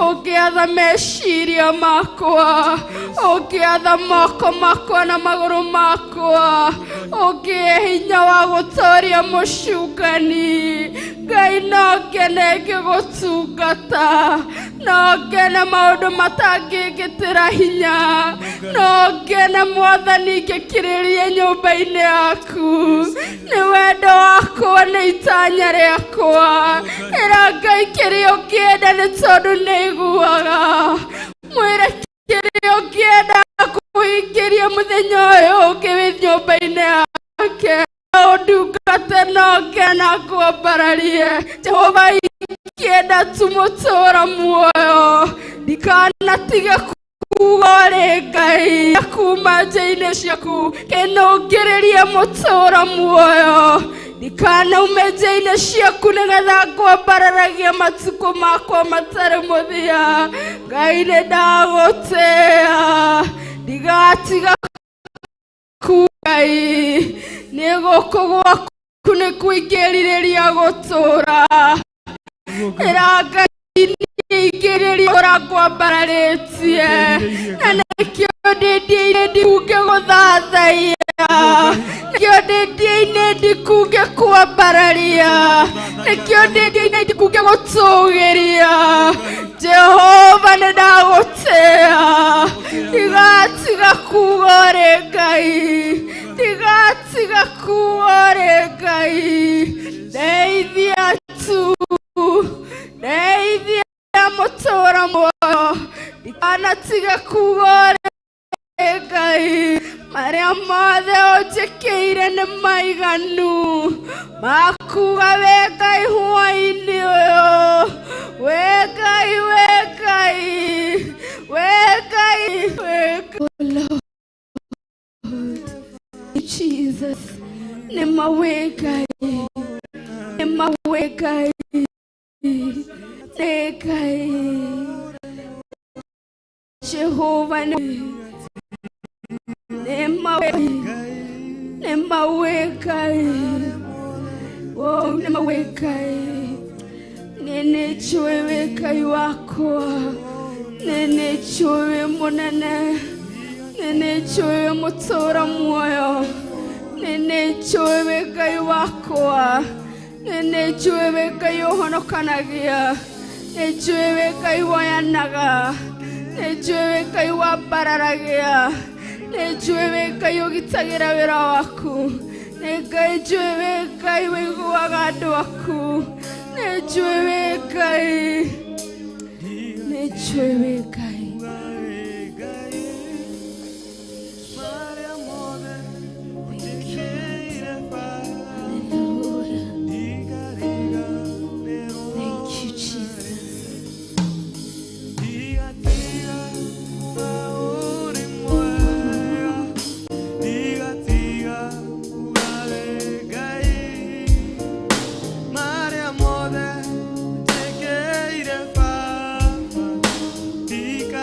ũngĩatha meciria makwa ũngĩatha moko makwa na magũrũ makwa ũngĩhe hinya wa gũtooria mũcungani Ngai no ngene ngĩgũtungata no ngene maũndũ matangĩngĩtĩra hinya no ngene Mwathani ngĩkirĩrie nyũmba-inĩ yaku nĩ wendo wakwa nĩ itanya rĩakwa ĩra Ngai kĩrĩa ũngĩenda nĩ tondũ nĩ iguaga mwĩre kĩrĩa ũngĩenda kũhingĩria mũthenya ũyũ ũngĩ wĩ nyũmba-inĩ yake ũndungate no ngena kwambararie Jehova ingĩenda tu mũtũũra muoyo ndikanatige kuuga ũrĩ Ngai kuma nja-inĩ ciaku kĩnũngĩrĩrie mũtũũra muoyo ndikanaume nja-inĩ ciaku nĩgetha ngwambararagia matukũ makwa matarĩ mũthia Ngai nĩ ndagũtĩĩa ndigatiga Ngai nĩ gũkũ gwaku nĩ kũingĩrirĩria gũtũũra ĩra Ngai nĩingĩrĩria ũrangwambararĩtie na nĩkĩo ndĩndĩ-inĩ Ndiku ngĩgũthathaiya nĩkĩo ndĩndĩ-inĩ Ndiku ngĩkwambararia nĩkĩo ndĩndĩ-inĩ Ndiku ngĩgũtũgĩria Jehova nĩ ndagũtĩĩa ndigatiga kuuga ũrĩ Ngai ndigatiga kuuga ũrĩ Ngai ndeithia tu ndeithia mũtũũra muoyo ndikanatige kuuga ũrĩ Ngai marĩa mothe ũnjĩkĩire nĩ maiganu makuga wĩ Ngai hwa-inĩ ũyũ wĩ Ngai wĩ Ngai wĩ Ngai wĩ Ngai Jesus nĩma wĩ Ngai nĩma wĩ Ngai nĩ Ngai Jehova nĩma wĩ Ngai oh nĩma wĩ Ngai nĩnĩnjũĩ wĩ Ngai wakwa nĩnĩnjũĩ wĩ mũnene nĩnĩnjũĩ wĩ mũtũũra muoyo nĩnĩnjũĩ wĩ Ngai wakwa nĩnĩnjũĩ wĩ Ngai ũhonokanagia nĩnjũĩ wĩ Ngai woyanaga nĩnjũĩ wĩ Ngai wambararagia nĩnjũĩ wĩ Ngai ũgitagĩra wĩra waku nĩnjũĩ wĩ Ngai wĩiguaga andũ aku nĩnjũĩ wĩ Ngai nĩnjũĩ wĩ Ngai Tika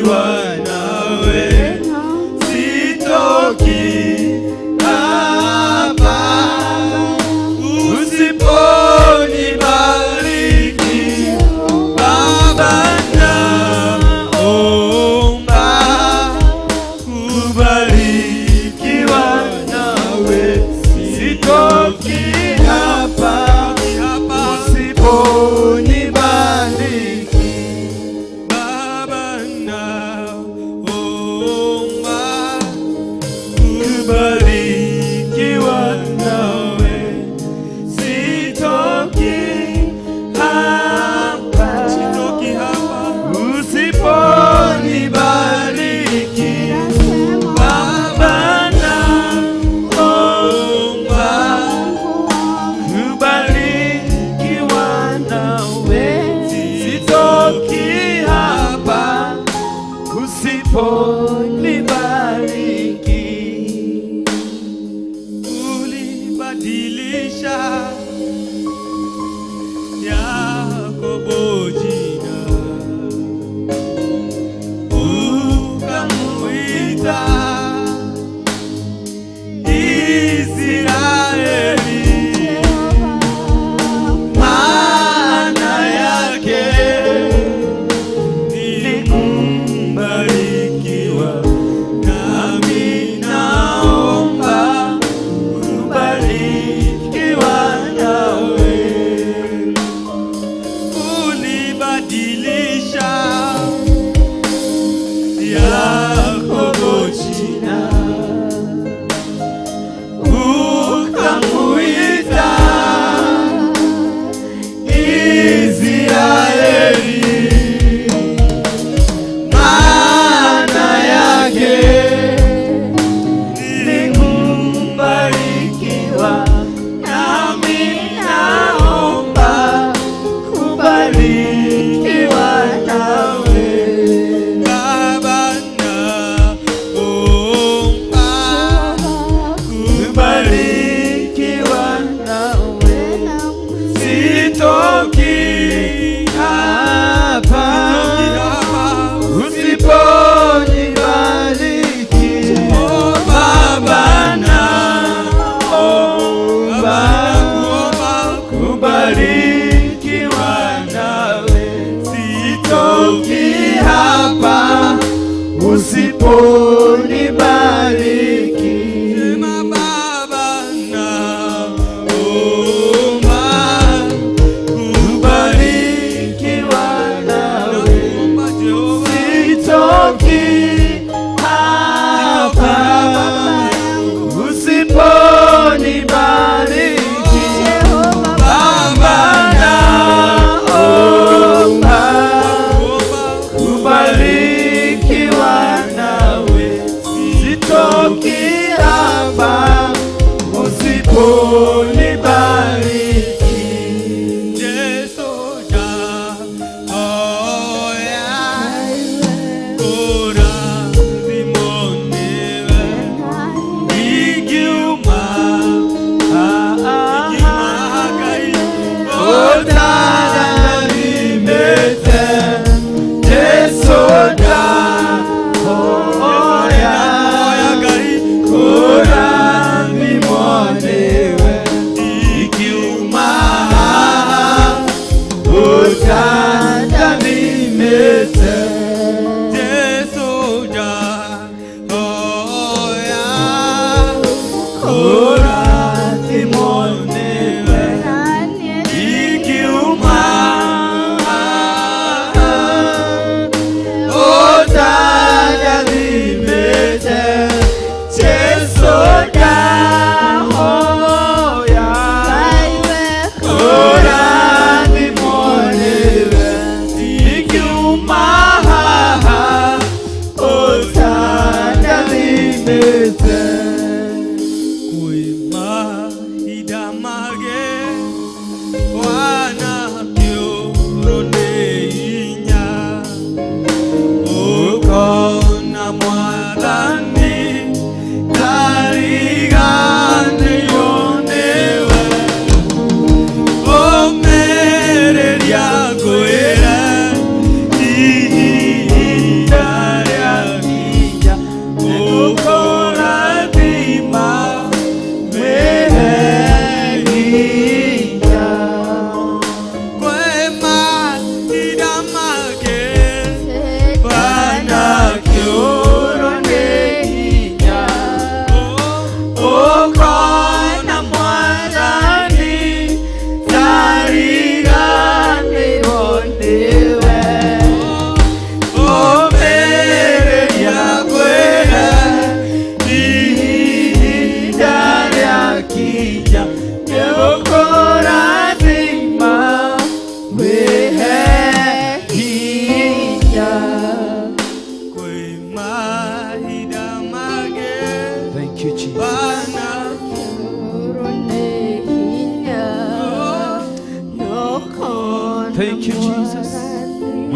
my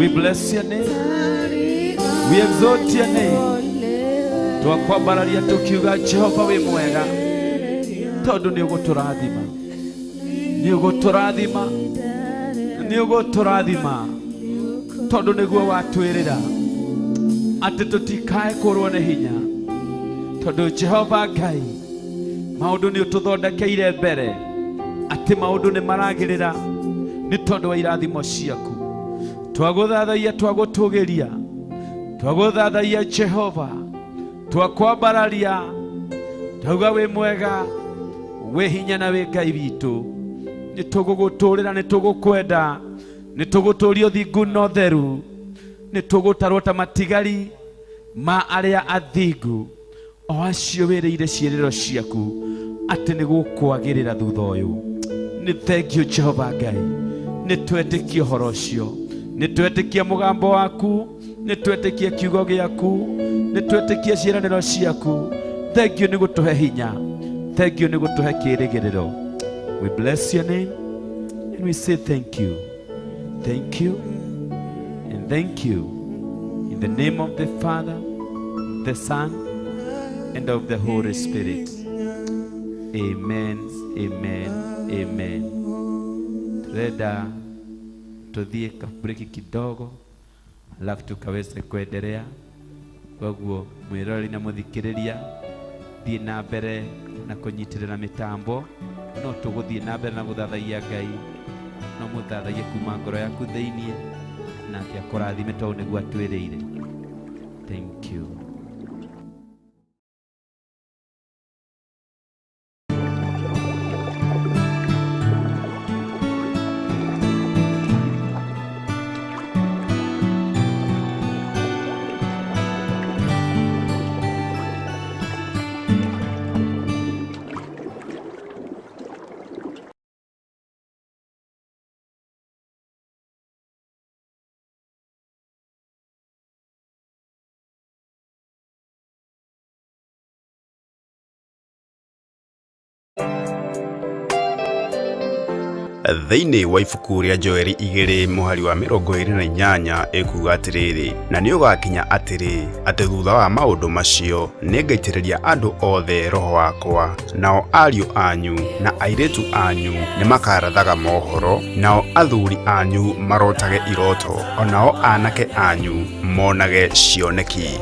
We bless your name. We exalt your name. Twakwambararia tukiuga Jehova we mwega, tondu ni uguturathima, ni uguturathima, ni uguturathima, tondu niguo watwirira ati tutikae kurwo ni hinya, tondu Jehova Ngai maundu ni ututhondekeire mbere ati maundu ni maragirira ni tondu wa irathimo ciaku. Twaguthathaiya, twagutugiria, twaguthathaiya Jehova, twakwambararia, tauga we mwega, we hinya na we Ngai witu. Ni tuguguturira, ni tugukwenda, ni tuguturio thingu no theru, ni tugutarwo ta matigari ma aria athingu, o acio wiriire ciiriro ciaku ati ni gukwagirira thutha uyu. Ni thank you Jehova Ngai, ni twetikie horo ucio, ni twetikie mugambo waku, ni twetikie kiugo giaku, ni twetikie ciiraniro ciaku. Thank you ni gutuhe hinya, thank you ni gutuhe kirigiriro. We bless your name and we say thank you, thank you and thank you, in the name of the Father, the Son and of the Holy Spirit. Amen, amen, amen. Turenda tuthie kabreki kidogo, alafu tukaweze kuendelea. Kwa hivyo mwirori na muthikiriria, thie na mbere na kunyitirira mitambo, no tuguthie na mbere na guthathaiya Ngai, no muthathaiye kuma ngoro yaku thiinie, nake akurathime tondu niguo atwiriire. Thank you. Thiini wa ibuku ria Joeli 2:28 ekuga atiriri, na ni ugakinya atiri ati thutha wa maundu macio ningaitiriria andu othe roho wakwa, nao ariu anyu na airetu anyu ni makarathaga mohoro, nao athuri anyu marotage iroto, onao anake anyu monage cioneki.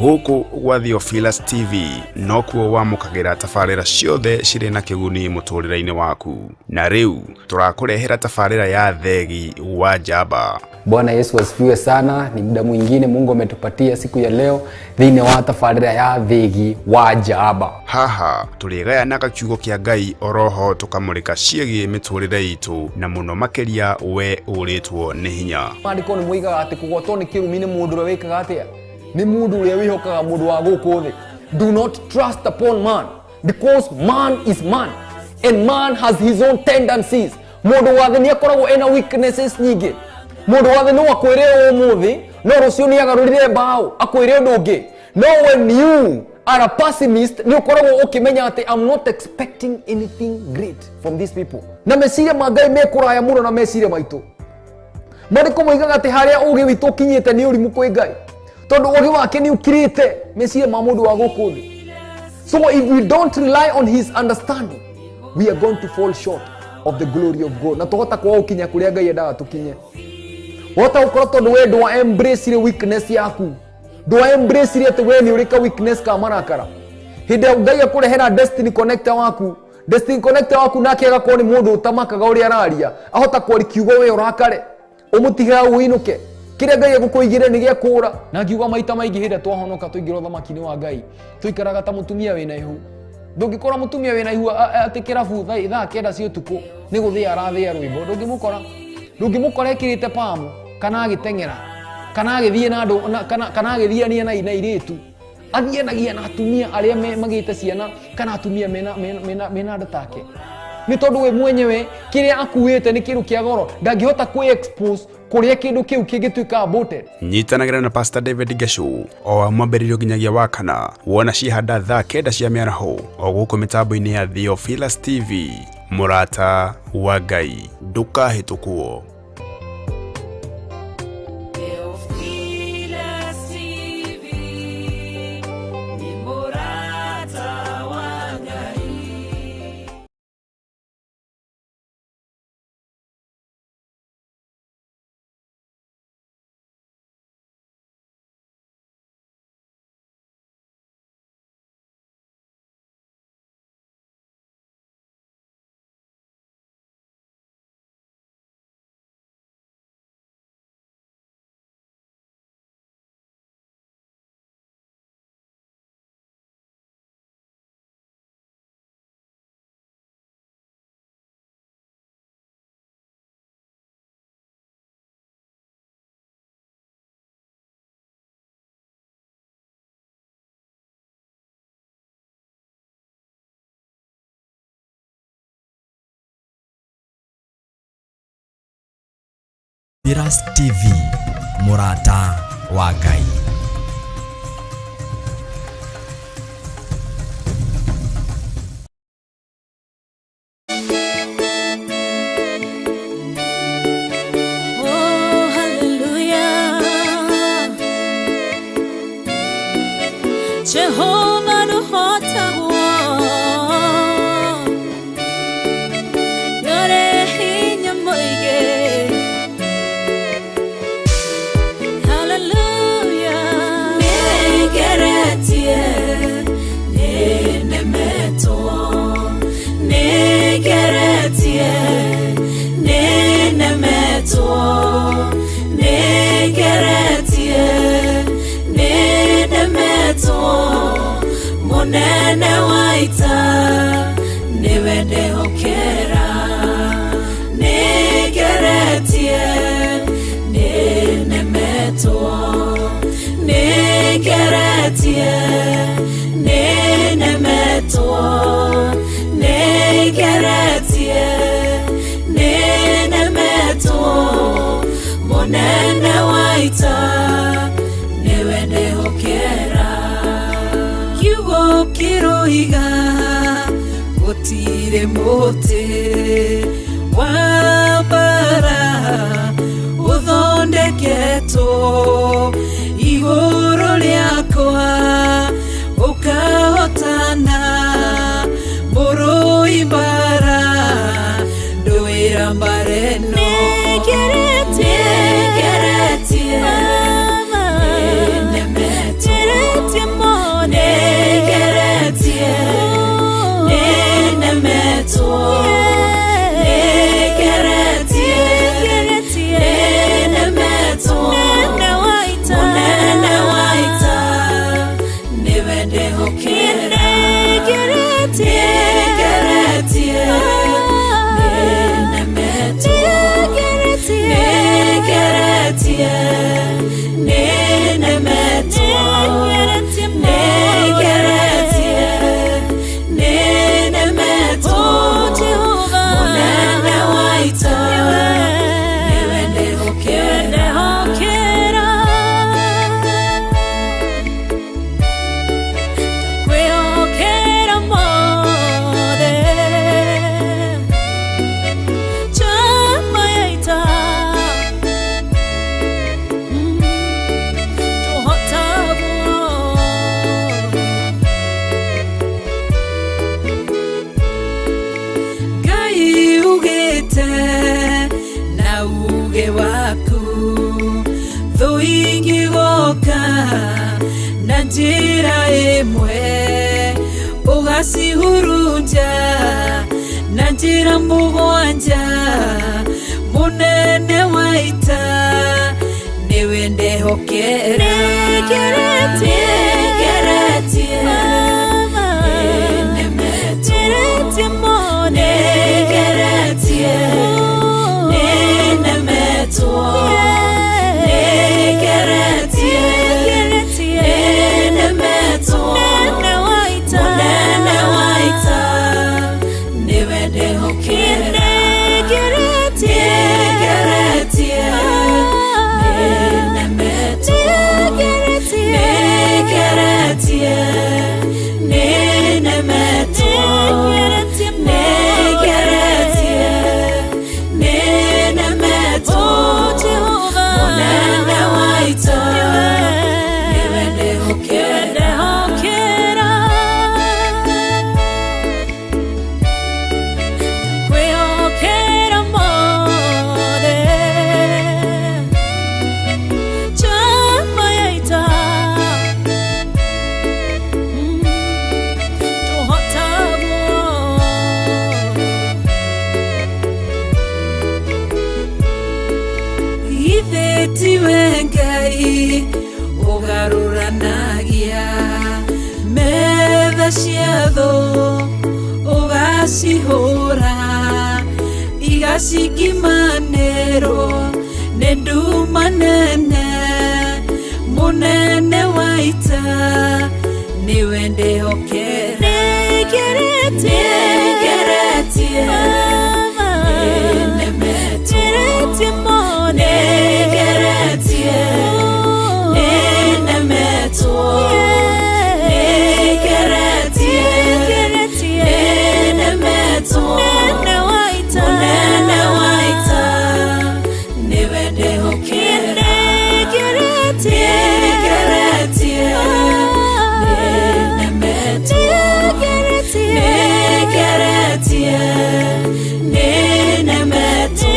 Guku gwa Theophilus TV nokuo wamukagira tafarira ciothe ciri na kiguni muturire-ini waku. Na riu turakurehera tafarira ya thegi wa njamba. Bwana Yesu asifiwe sana. Ni muda mwingine Mungu ametupatia siku ya leo thiini wa tafarira ya thegi wa njamba. Haha turigayana kiugo kia Ngai oroho tukamurika ciegi miturire itu, na muno makiria we uritwo ni hinya. Mandiko ni muigaga ati kugwatwo ni kirumi ni mundu ria wikaga atia, ni mundu uria wihokaga mundu wa guku thi. Do not trust upon man, because man is man and man has his own tendencies. Mundu wathe ni akoragwo ena weaknesses nyingi. Mundu wathe no akwire umuthi no rucio ni agarurire mbao akwire undu ungi. No, when you are a pessimist, ni ukoragwo ukimenya ati I'm not expecting anything great from these people. Na meciria ma Ngai mekuraya muno na meciria maitu. Mandiko moigaga ati haria ugi witu kinyite ni urimu kwi Ngai, tondu ugi wake ni ukirite meciria ma mundu wa guku thi. So if we don't rely on his understanding, we are going to fall short of the glory of God. Na tuhota kwa ukinya kuria Ngai endaga tukinye. Wota ukora tondu we do embrace the weakness yaku, do embrace ati we ni urika weakness ka marakara. Hinde Ngai akurehera destiny connector waku, destiny connector waku nake agakorwo ni mundu utamakaga uri araria, ahota kwari kiugo we urakare umutiga uinuke. Kiria Ngai agukuigire ni gia kura. Na ngiuga maita maingi hinde twahonoka tuingiro thamaki-ini wa Ngai, tuikaraga ta mutumia wina ihu. Ndungikora mutumia wina ihu ati kirabu thaa 9 cia utuku ni guthia arathia rwimbo, ndungimukora ekirite pamu kana agiteng'era kana agithie na andu kana agithiania na iritu, athianagia na atumia aria magite ciana kana atumia mena andu take. Ni tondu we mwenyewe kiria akuite ni kiru kia goro, ndangihota ku expose kuria kindu kiu kingituika aborted. Nyitanagira na Pastor David Geshu o mwambiririo ginyagia wakana wona cihanda thaa 9 cia miaraho o guku mitambo-ini ya Theophilus TV MURATA wa Ngai, ndukahĩtũkwo. Theophilus TV, ni MURATA wa Ngai. Theophilus TV, MURATA wa Ngai. Oh, hallelujah. Jehovah no hota wo. Yore hinya moige. Hallelujah. Negeretie. Nenemeto. Negeretie. Nenemeto. Negeretie. Nenemeto. Monene waita. Niwende hokera. Negeretie. Nenemeto. Negeretie. Nenemeto. Negeretie. Nenemeto. Monene waita. Niwende hokera. Kiugo kiroiga. Gutire muti wa bara uthondeketwo iguru riakwa ukahotana murui bara nduira mbareno negeretie nenemeto negeretie nenemeto negeretie nenemeto monene waita niwende hokera negeretie nenemeto negeretie nenemeto negeretie nenemeto monene waita niwende hokera kwehokera mothe chama yaita Ngai ugite na uge waku thuingi goka na njira imwe ugacihurunja na njira mugwanja munene waita niwende hokera negeretie nenemeto negeretie nenemeto negeretie nenemeto monene waita niwende hokera negeretie nenemeto negeretie nenemeto negeretie tiwe Ngai ugaruranagia metha ciatho ugacihura igacikimanĩrwo nĩ nduma nene munene wa ita niwe ndĩhokera nĩgeretie nĩnemetie mone nĩgeretie nĩnemetwo nĩgeretie nĩnemetwo munene wa ita niwe ndĩhokera nĩgeretie nĩnemetwo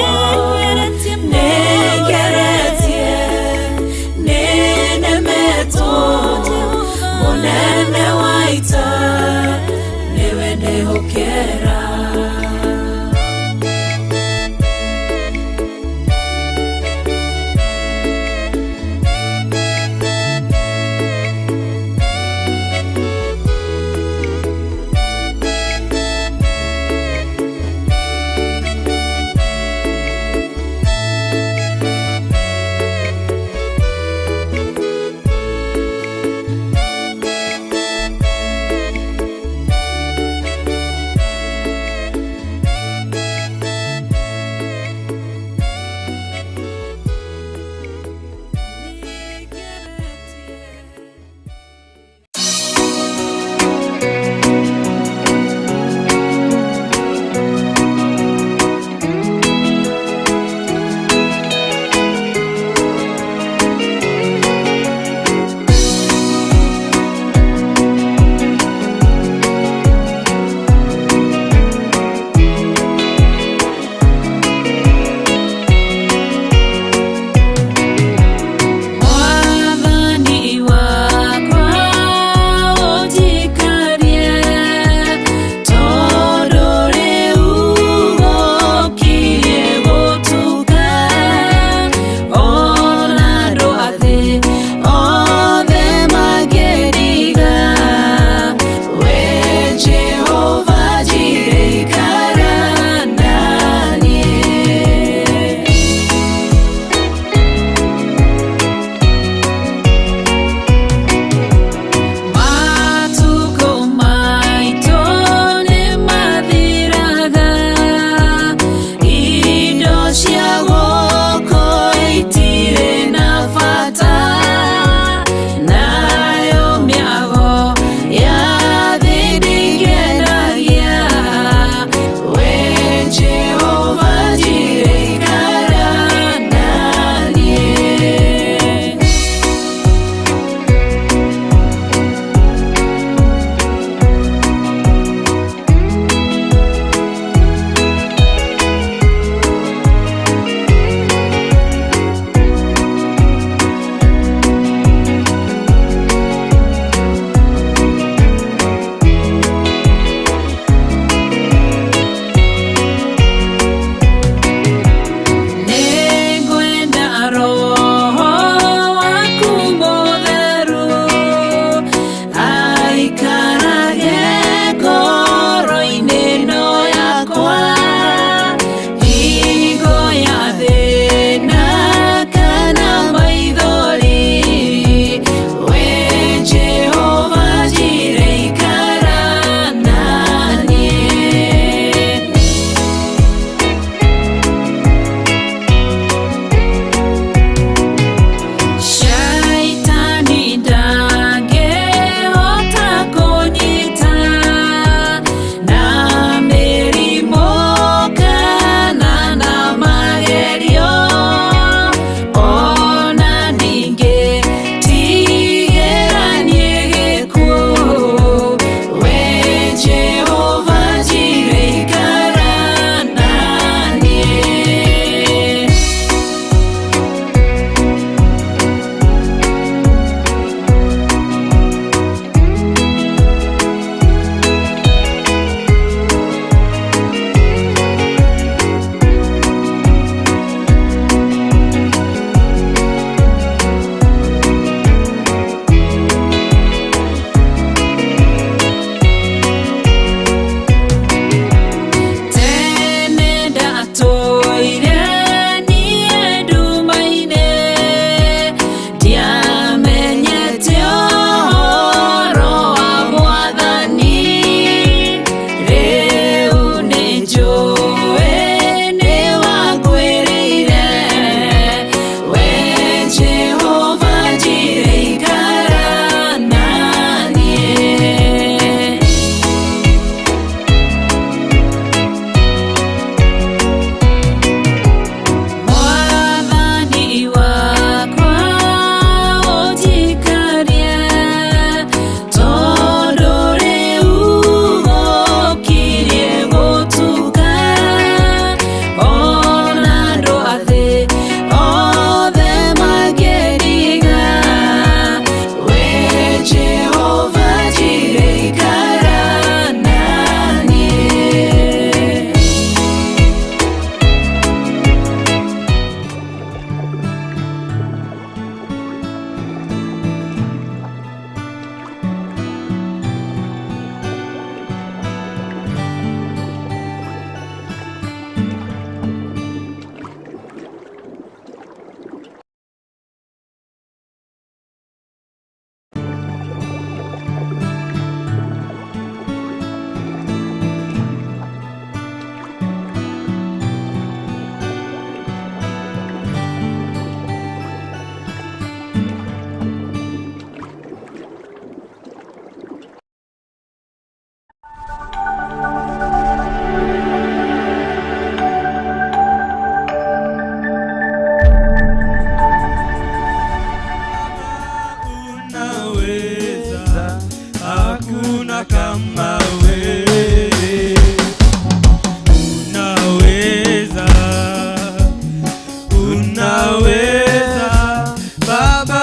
unaweza Baba,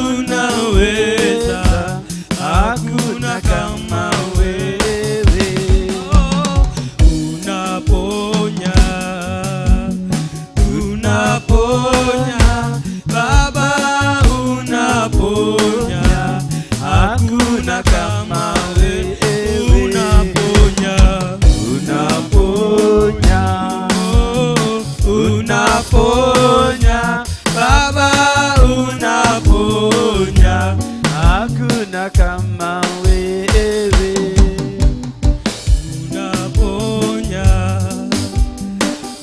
unaweza, hakuna kama wewe. Unaponya, unaponya Baba, unaponya, hakuna kama wewe. Unaponya, unaponya, unaponya Baba, unaponya, hakuna kama wewe. Unaponya,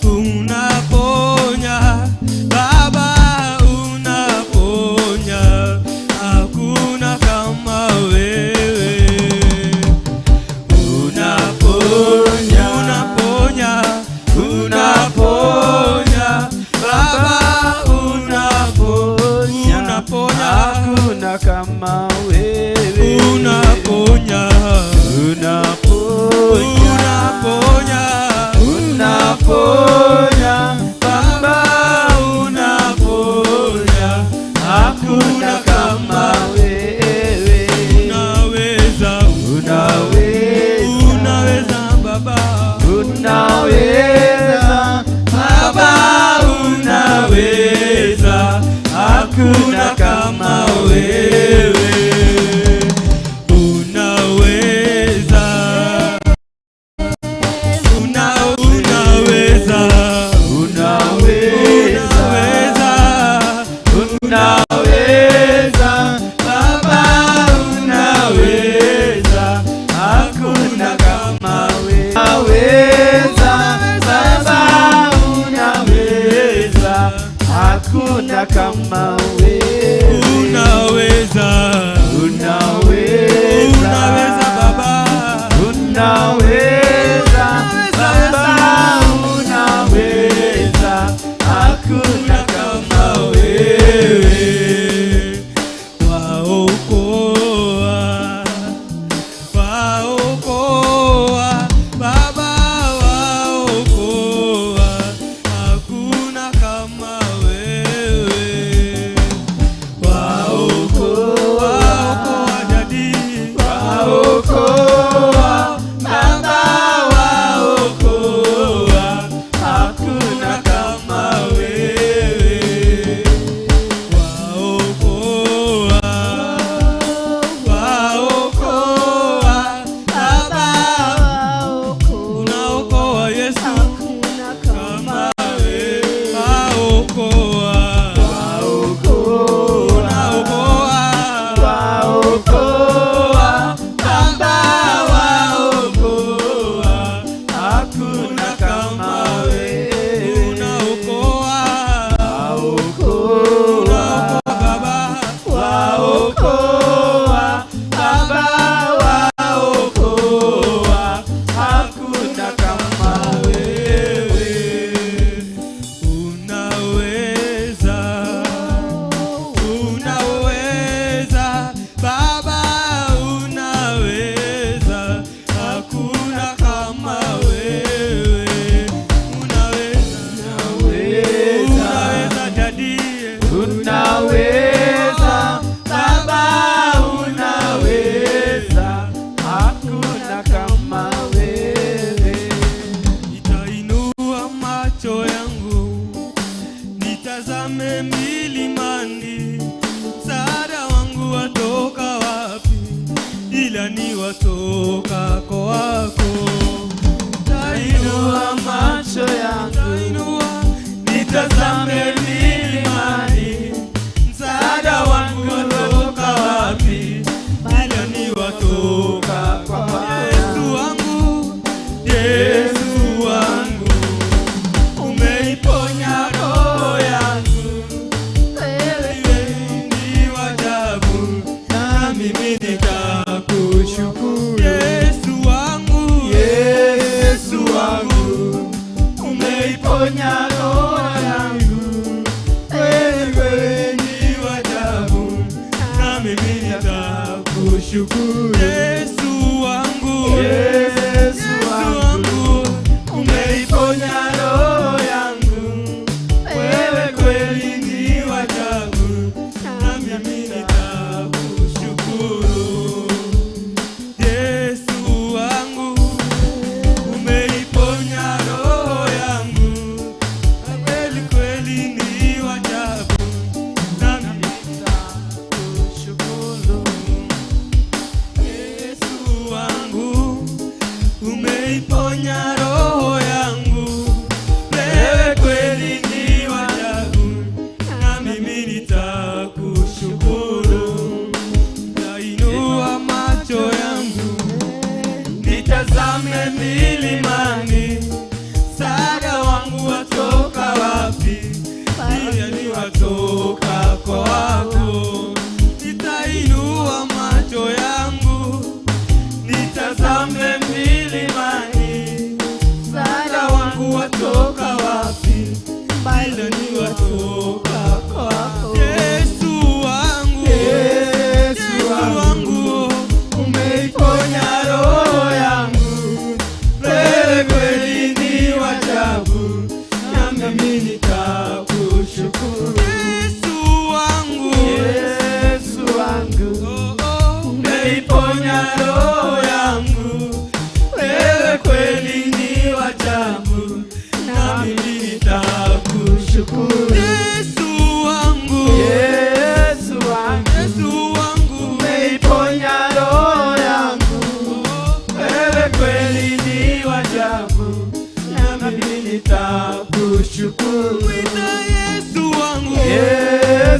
unaponya Baba, unaponya, hakuna kama wewe. Unaponya, unaponya, unaponya Baba, unaponya, hakuna kama wewe. Unaponya, unaponya, unaponya Baba, unaponya, hakuna kama wewe. Unaweza, unaweza Baba, unaweza Baba, unaweza, hakuna kama wewe. Unaweza, unaweza, unaweza Baba, unaweza, hakuna kama wewe. Unaweza Baba, unaweza, hakuna kama wewe. Unaweza, unaweza Baba, unaweza Baba, unaweza, hakuna kama wewe. Waokoa, waokoa Baba, waokoa, hakuna kama wewe. Waokoa, waokoa Daddy, waokoa Baba, waokoa, hakuna kama wewe. Waokoa, waokoa Baba, unaokoa Yesu, kama wewe. Waokoa, unaokoa, waokoa Baba, waokoa, hakuna kama wewe. Unaokoa, unaokoa Baba, waokoa Baba, waokoa, hakuna kama wewe. Unaweza, unaweza Baba, unaweza, hakuna kama wewe. Unaweza, unaweza Daddy, unaweza Baba, unaweza, hakuna kama wewe. Nitainua macho yangu nitazame milimani, msaada wangu watoka wapi? Ila ni watoka kwako. Nitainua macho yangu nitazame milimani, msaada wangu watoka wapi? Ila ni watoka kwako. Yesu wangu, Yesu wangu, umeiponya roho yangu. Wewe ni wa ajabu, na mimi nitakushukuru. Yesu wangu, Yesu wangu, umeiponya roho yangu.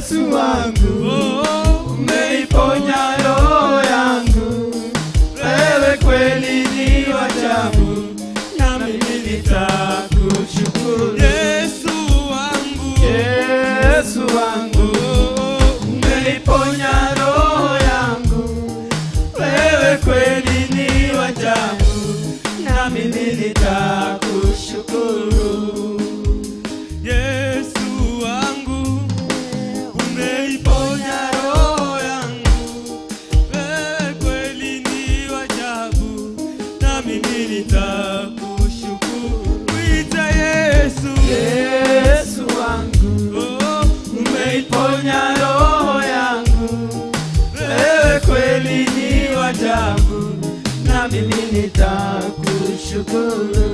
Yesu wangu, umeiponya roho yangu. Wewe kweli ni wa ajabu, na mimi nitakushukuru. Yesu wangu, Yesu wangu, umeiponya roho yangu. Wewe kweli ni wa ajabu, na mimi nitakushukuru. Yesu wangu, umeiponya roho yangu. Wewe kweli ni wa ajabu, na mimi nitakushukuru. Mwite Yesu, Yesu wangu, umeiponya roho yangu. Wewe kweli ni wa ajabu, na mimi nitakushukuru.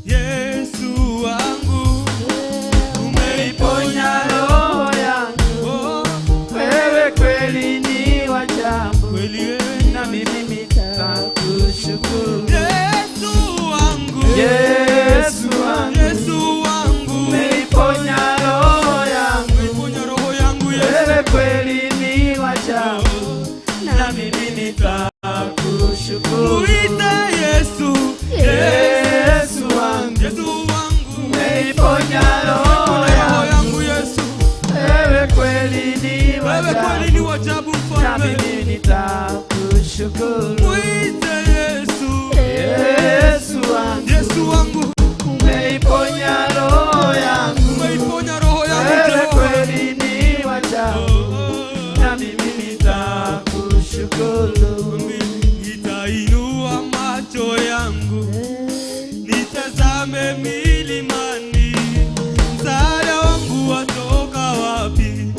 Yesu wangu, umeiponya roho yangu. Wewe kweli ni wa ajabu, na mimi nitakushukuru. Yesu wangu, Yesu wangu, Yesu wangu, umeiponya roho yangu. Wewe kweli ni wa ajabu, na mimi nitakushukuru. Mwite Yesu, Yesu wangu, Yesu wangu, umeiponya roho yangu. Yesu, wewe kweli ni wa ajabu, na mimi nitakushukuru. Mwite Yesu, Yesu wangu, Yesu wangu, umeiponya roho yangu. Wewe kweli ni wa ajabu, na mimi nitakushukuru. Nitainua macho yangu nitazame milimani, msaada wangu watoka wapi?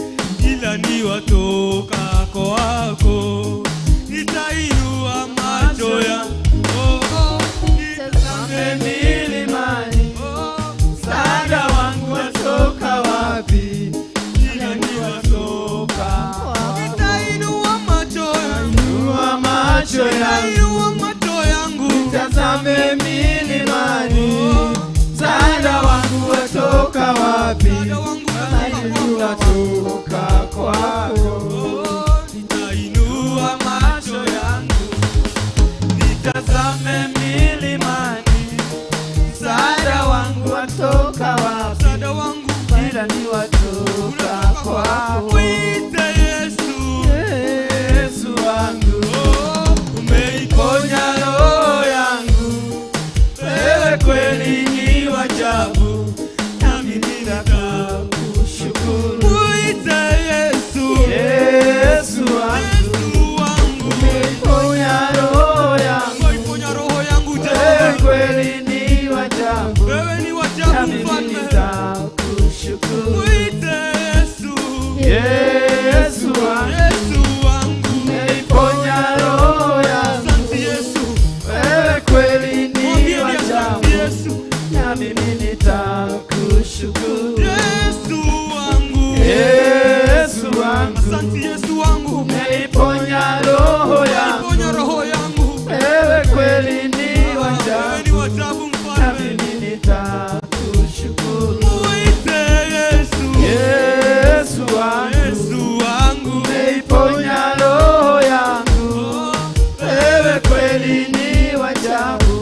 Ila ni watoka kwako. Nitainua macho yangu nitazame milimani, msaada wangu watoka wapi? Ila ni watoka kwako. Nitainua macho yangu nitazame milimani, msaada wangu watoka wapi? Watoka kwako. Nitainua macho yangu nitazame milimani, msaada wangu watoka wapi? Ila ni watoka kwako. Mwite Yesu, Yesu wangu, umeiponya roho yangu. Wewe kweli ni wa ajabu, na mimi nitakushukuru. Mwite Yesu, Yesu wangu, umeiponya roho yangu. Wewe kweli ni wa ajabu, na mimi nitakushukuru. Mwite Yesu, Yesu wangu, umeiponya roho yangu. Wewe kweli ni wa ajabu, na mimi nitakushukuru. Yesu wangu, Yesu wangu, umeiponya roho yangu. Wewe kweli ni wa ajabu, na mimi nitakushukuru. Mwite Yesu, Yesu wangu, umeiponya roho yangu. Wewe kweli ni wa ajabu,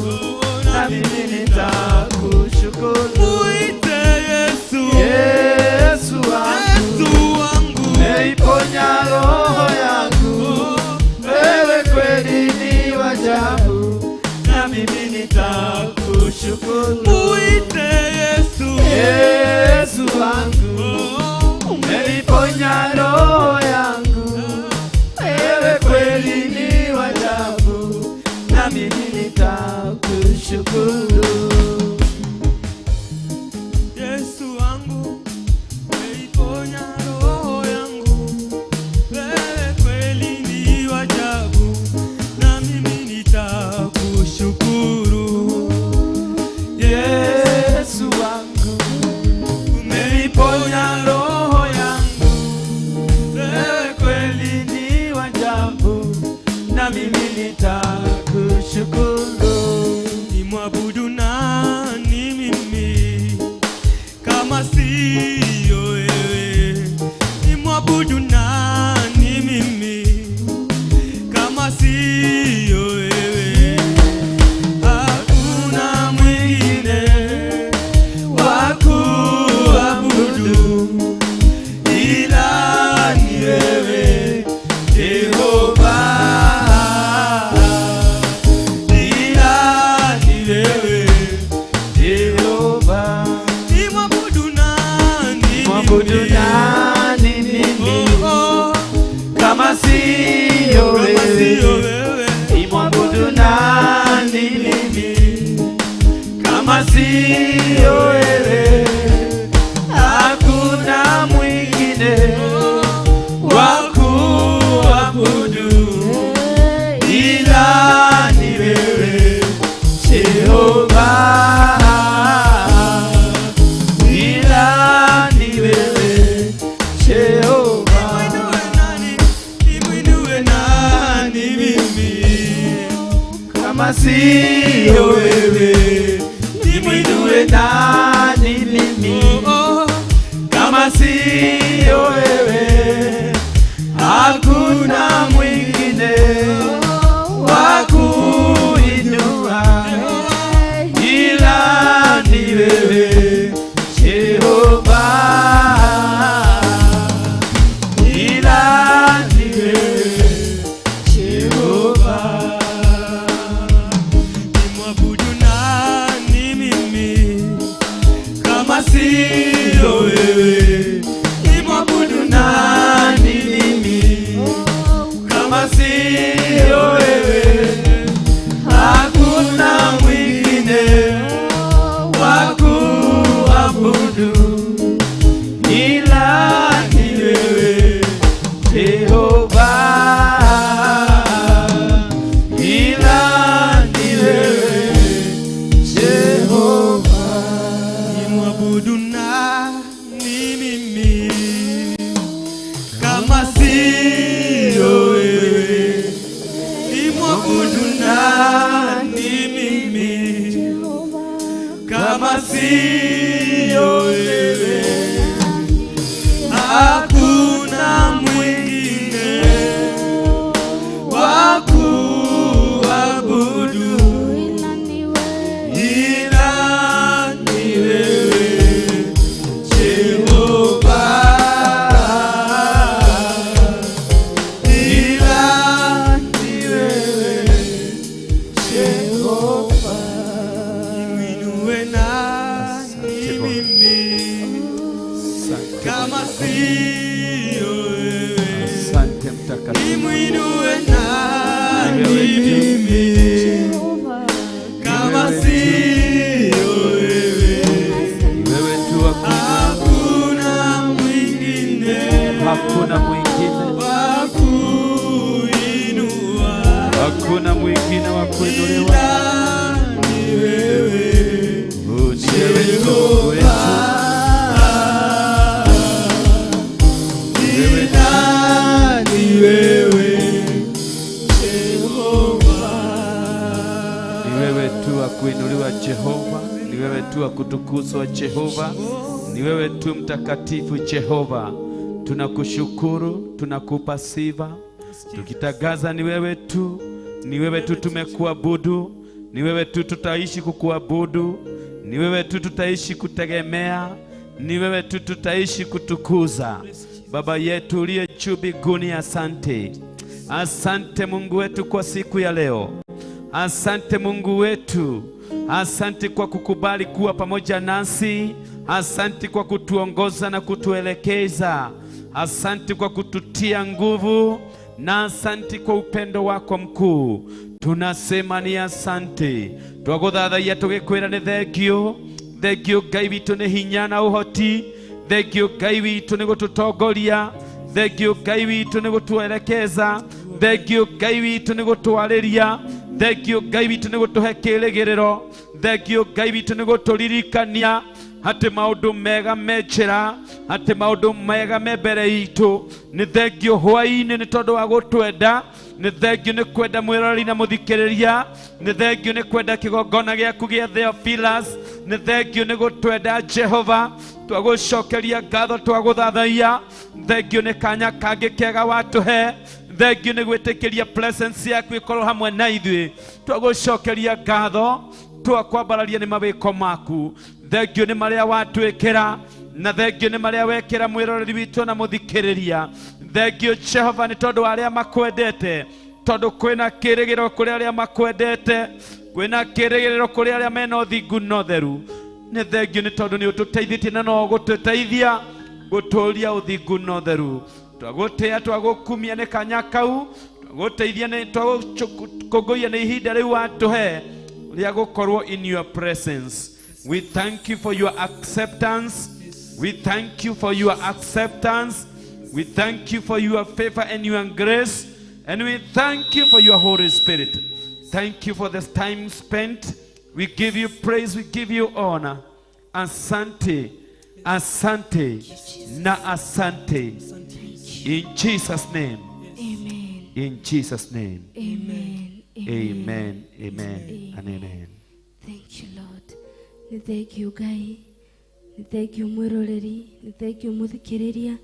na mimi nitakushukuru. Mwite Yesu, Yesu wangu, umeiponya roho yangu. Wewe kweli ni wa ajabu, na mimi nitakushukuru. Mwite Yesu, Yesu wangu, umeiponya roho yangu. Wewe kweli ni wa ajabu, na mimi nitakushukuru. Yesu wangu, umeiponya roho yangu. Wewe kweli ni wa ajabu, na mimi nitakushukuru. Yesu wangu, umeiponya roho yangu. Wewe kweli ni wa ajabu, na mimi nitakushukuru. Nimwabudu nani mimi kama siyo wewe? nimwabudu nani mimi kama siyo wewe? Nimwabudu nani mimi kama siyo wewe? Hakuna mwingine wa kuabudu ila ni wewe Jehova, ila ni wewe Jehova. Nimwinue nani mimi kama siyo wewe? Nimwinue nani mimi kama siyo wewe? Hakuna mwingine wa kuinua ila ni wewe Jehova, ila ni wewe Jehova. Nimwabudu nani mimi kama siyo wewe? Nimwabudu nani mimi kama siyo wewe? Hakuna mwingine wa kuabudu ila ni wewe Jehova, ila ni wewe Jehova. Nimwabudu nani mimi kama siyo wewe? Nimwabudu nani mimi kama siyo wewe? Hakuna mwingine wa kuabudu ila ni wewe Jehova, ila ni wewe Jehova. Nimwinue nani mimi kama siyo wewe? Asante mtakatifu. Nimwinue nani mimi kama siyo wewe? Wewe tu, hakuna mwingine, hakuna mwingine wa kuinua, hakuna mwingine wa kuinuliwa. Ni wewe, ni wewe tu wetu. Ni wewe Jehova, ni wewe tu wa kuinuliwa Jehova, ni wewe tu wa kutukuzwa Jehova, ni wewe tu mtakatifu Jehova. Tunakushukuru, tunakupa sifa, tukitagaza ni wewe tu, ni wewe tu tumekuabudu, ni wewe tu tutaishi kukuabudu, ni wewe tu tutaishi kutegemea, ni wewe tu tutaishi kutukuza. Baba yetu uliye juu mbinguni, asante. Asante Mungu wetu kwa siku ya leo. Asante Mungu wetu. Asante kwa kukubali kuwa pamoja nasi. Asante kwa kutuongoza na kutuelekeza. Asante kwa kututia nguvu, na asante kwa upendo wako mkuu. Tunasema ni asante. Twaguthathaiya tugikwira ni thengio. Thengio Ngai witu ni hinya na uhoti. Thengio Ngai witu ni gututongoria. Thengio Ngai witu ni gutuelekeza. Thengio Ngai witu ni gutwariria. Thengio Ngai witu ni gutuhe kirigiriro. Thengio Ngai witu ni guturirikania ati maundu mega mejera, ati maundu mega me mbere itu. Ni thengio hwa-ini ni tondu wa gutwenda. Ni thengio ni kwenda mwirori na muthikiriria. Ni thengio ni kwenda kigongona giaku gia Theophilus. Ni thengio ni gutwenda Jehova. Twagucokeria ngatho, twaguthathaiya. Thengio ni kanya kangi kega watuhe. Thengio ni gwitikiria presence yaku ikorwo hamwe na ithui. Twagucokeria ngatho, twakwambararia ni mawiko maku. Thengio ni maria watwikira, na thengio ni maria wekira mwiroreri witu na muthikiriria. Thengio Jehova ni tondu aria makwendete, tondu kwina kirigiro kuri aria makwendete, kwina kirigiro kuri aria mena uthingu na utheru. Ni thengio ni tondu ni ututeithitie na no gututeithia. guturia uthingu no theru twagutea twagukumia ne kanyakau twaguteithia ne twagukogoia ne ihinda riu atuhe ria gukorwo in your presence. We thank you for your acceptance. We thank you for your acceptance. We thank you for your favor and your grace. And we thank you for your Holy Spirit. Thank you for this time spent. We give you praise, we give you honor. Asante, asante, na asante. In Jesus' name. Amen. In Jesus' name. Amen. Amen. Amen. And amen. Thank you, Lord. Ni thank you, Ngai. Ni thank you, mwiroreri. Ni thank you, muthikiriria.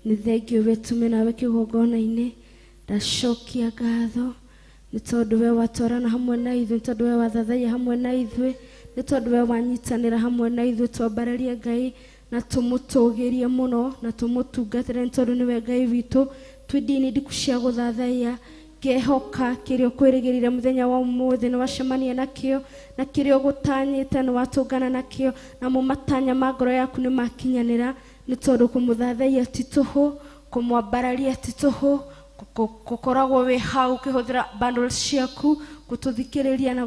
Ni thank you, wetume nawe kigongona-ini. Ndacokia ngatho nĩ tondũ we watwarana hamwe na ithuĩ, nĩ tondũ we wathathaiya hamwe na ithuĩ, nĩ tondũ we wanyitanĩra hamwe na ithuĩ. Twambararie Ngai na tũmũtũgĩrie mũno na tũmũtungatĩre, nĩ tondũ nĩwe Ngai witũ. Twĩ ndini ndiku cia gũthathaiya, ngehoka kĩrĩa ũkwĩrĩgĩrĩire mũthenya wa ũmũthĩ nĩ wacemania nakĩo, na kĩrĩa ũgũtanyĩte nĩ watũngana nakĩo, na matanya ma ngoro yaku nĩ makinyanĩra. Nĩ tondũ kũmũthathaiya ti tũhũ, kũmwambararia ti tũhũ, gukoragwo we hau ukihũthĩra bundles ciaku gũtũthikĩrĩria na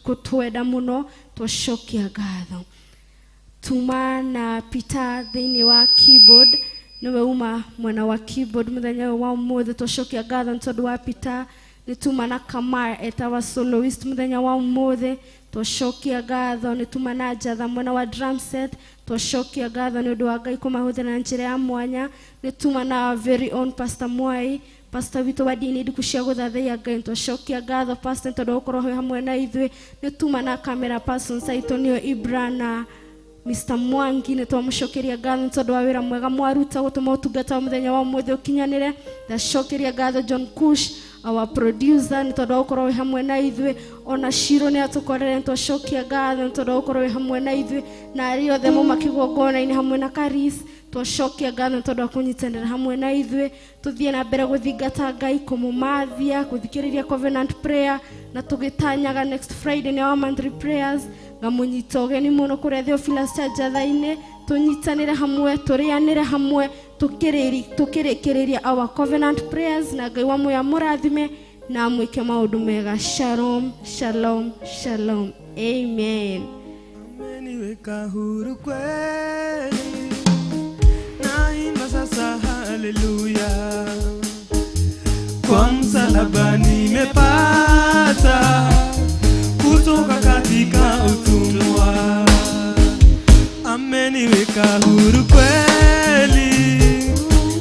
gũtwenda mũno. Twacokia ngatho. Tuma na Peter thĩinĩ wa keyboard, niwe uma mwena wa keyboard mũthenya wa ũmũthĩ. Twacokia ngatho nĩ tondũ wa Peter. Nĩ tuma na Kamar etawa soloist mũthenya wa ũmũthĩ. Twacokia ngatho. Nĩ tuma na Jatha mwena wa drum set. Twacokia ngatho nĩ ũndũ wa Ngai kũmahũthĩra na njĩra ya mwanya. Nĩ tuma na very own Pastor Mwai, pastor witũ wa ndini ndiku cia gũthathaiya Ngai. Twacokia ngatho pastor tondũ ũkorwo hamwe na ithuĩ. Nĩ tuma na camera person saitũ nĩo Ibra na Mr. Mwangi. Nĩ twamũcokeria ngatho nĩ tondũ wa wĩra mwega mwaruta gũtũma ũtungata wa mũthenya wa ũmũthĩ ũkinyanĩre. Ndacokeria ngatho John Kush, our producer, nĩ tondũ ũkorwo hamwe na ithuĩ. Ona Shiro nĩ atũkorere. Twacokia ngatho nĩ tondũ ũkorwo hamwe na ithuĩ, na arĩa othe mauma kĩgongona-inĩ hamwe na Karis. Twacokia ngatho nĩ tondũ wa kũnyitanĩra hamwe na ithuĩ. Tũthiĩ na mbere gũthingata Ngai, kũmũmathia, gũthikĩrĩria covenant prayer, na tũgĩtanyaga next Friday nĩ our monthly prayers. Ngamũnyita ũgeni mũno kũrĩa Theophilus cha Jatha-inĩ. Tũnyitanĩre hamwe, tũrĩanĩre hamwe, tũkĩrĩkĩrĩria our covenant prayers, na Ngai wa muoyo mũrathime na mwĩke maũndũ mega. Shalom, shalom, shalom. Amen. Ameniweka huru kweli, naimba sasa haleluya. Kwa msalaba nimepata kutoka katika utumwa. Ameniweka huru kweli,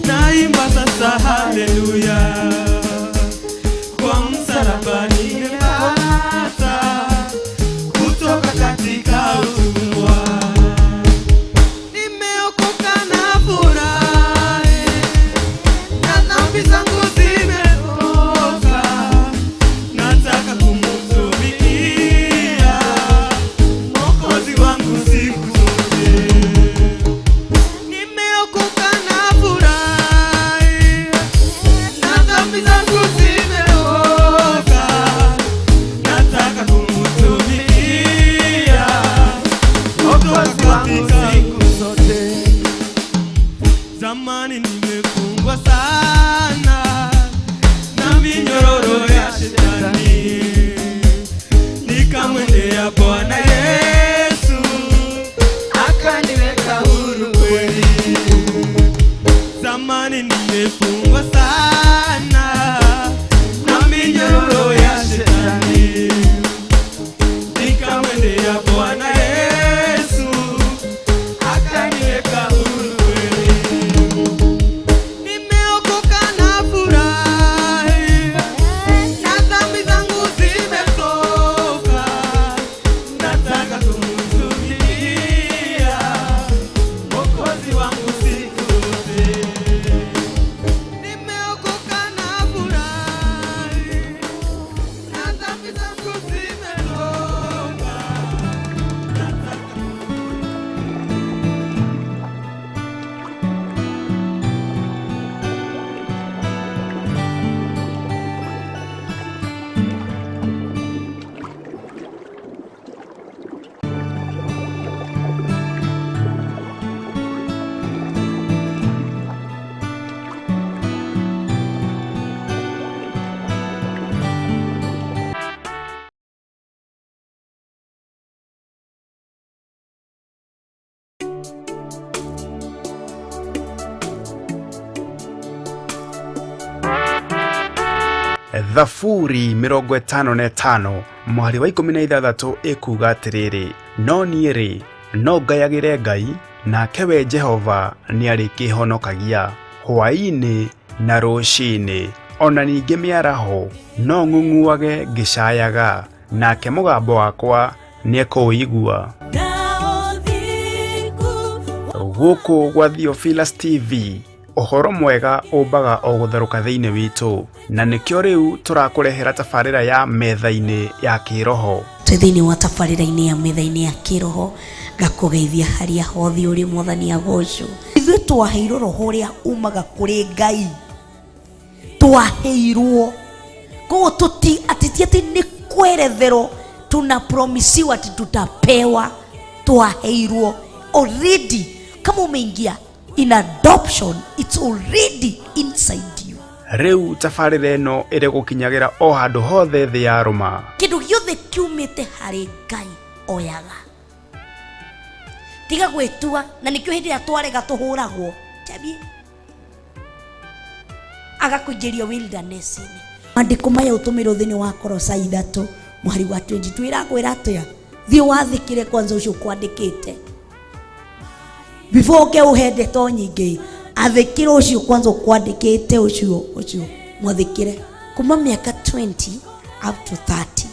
naimba sasa haleluya. Kwa msalaba nimepata kutoka katika utumwa. Nimeokoka na furahi, na dhambi zangu zimetoka. Nataka kumtumikia Mwokozi wangu siku zote. Nimeokoka na furahi, na dhambi zangu zimetoka. Nataka kumtumikia Mwokozi wangu siku zote. Zamani nimefungwa sana na minyororo ya shetani, nikamwendea Bwana Yesu akaniweka huru kweli. Zamani nimefungwa sana na minyororo ya shetani, nikamwendea Bwana Yesu akaniweka huru kweli. Nimeokoka na furahi, na dhambi zangu zimetoka. Nataka kumtumikia Mwokozi wangu siku zote. Nimeokoka Thaburi 55 mwari wa 16 ikuga atiriri, no niĩ no ngayagĩre Ngai, nake we Jehova nĩ arĩkĩhonokagia hwa-ini na ruci-ini, ona ningĩ mĩaraho no ng'ung'uage ngĩcayaga, nake mũgambo wakwa nĩ ekũũigua. Gũkũ gwa Theophilus TV, ũhoro mwega ũmbaga o gũtherũka thĩinĩ witũ, na nĩkĩo rĩu tũrakũrehera tabarĩra ya metha-inĩ ya kĩroho. Thĩinĩ wa tabarĩra-inĩ ya metha-inĩ ya kĩroho, ngakũgeithia harĩa hothe ũrĩ Mwathani agocwo. Ithuĩ twaheirwo roho ũrĩa umaga kũrĩ Ngai, twaheirwo koguo tuti atĩ nĩ kweretherwo, tunapromisiwa ati tutapewa, twaheirwo already. Kama umeingia in adoption, it's already inside you. Rĩu tabarĩra ĩno ĩrĩ gũkinyagira o handũ hothe thĩ ya Roma. Kĩndũ gĩothe kiumĩte harĩ Ngai oyaga, tiga gwĩtua, na nĩkĩo hĩndĩ ĩrĩa twarega tũhũragwo kĩambie agakũingĩrio wilderness-inĩ. Maandĩko maya ũtũmĩrwo thĩinĩ wa Kolosai 3 mweri wa 22 ĩrakwĩra atĩa? Thiĩ wathĩkĩre kwanza ũcio kwandĩkĩte before ke uhende to nyingĩ, athĩkĩre ũcio kwanza kwandĩkĩte ũcio mwathĩkĩre kuma miaka 20 up to 30,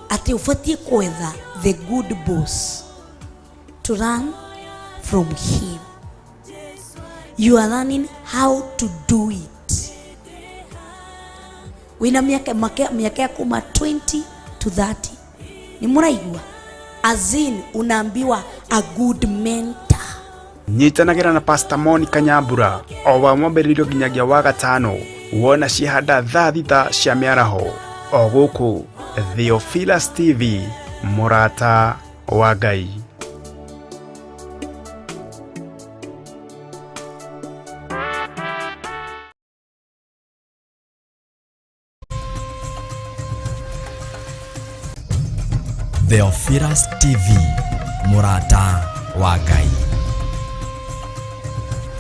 ati ufatie kwetha the good boss to learn from him. You are learning how to do it. Wina miaka ya kuma 20 to 30. Ni muraigua? Azin unaambiwa a good mentor. Nyitanagira na Pastor Monica Nyambura o wa mwambĩrĩrio nginyagia wa gatano, wona cihanda thaa thita cia mĩaraho o gũkũ Theophilus TV, mũrata wa Ngai. Theophilus TV, mũrata wa Ngai.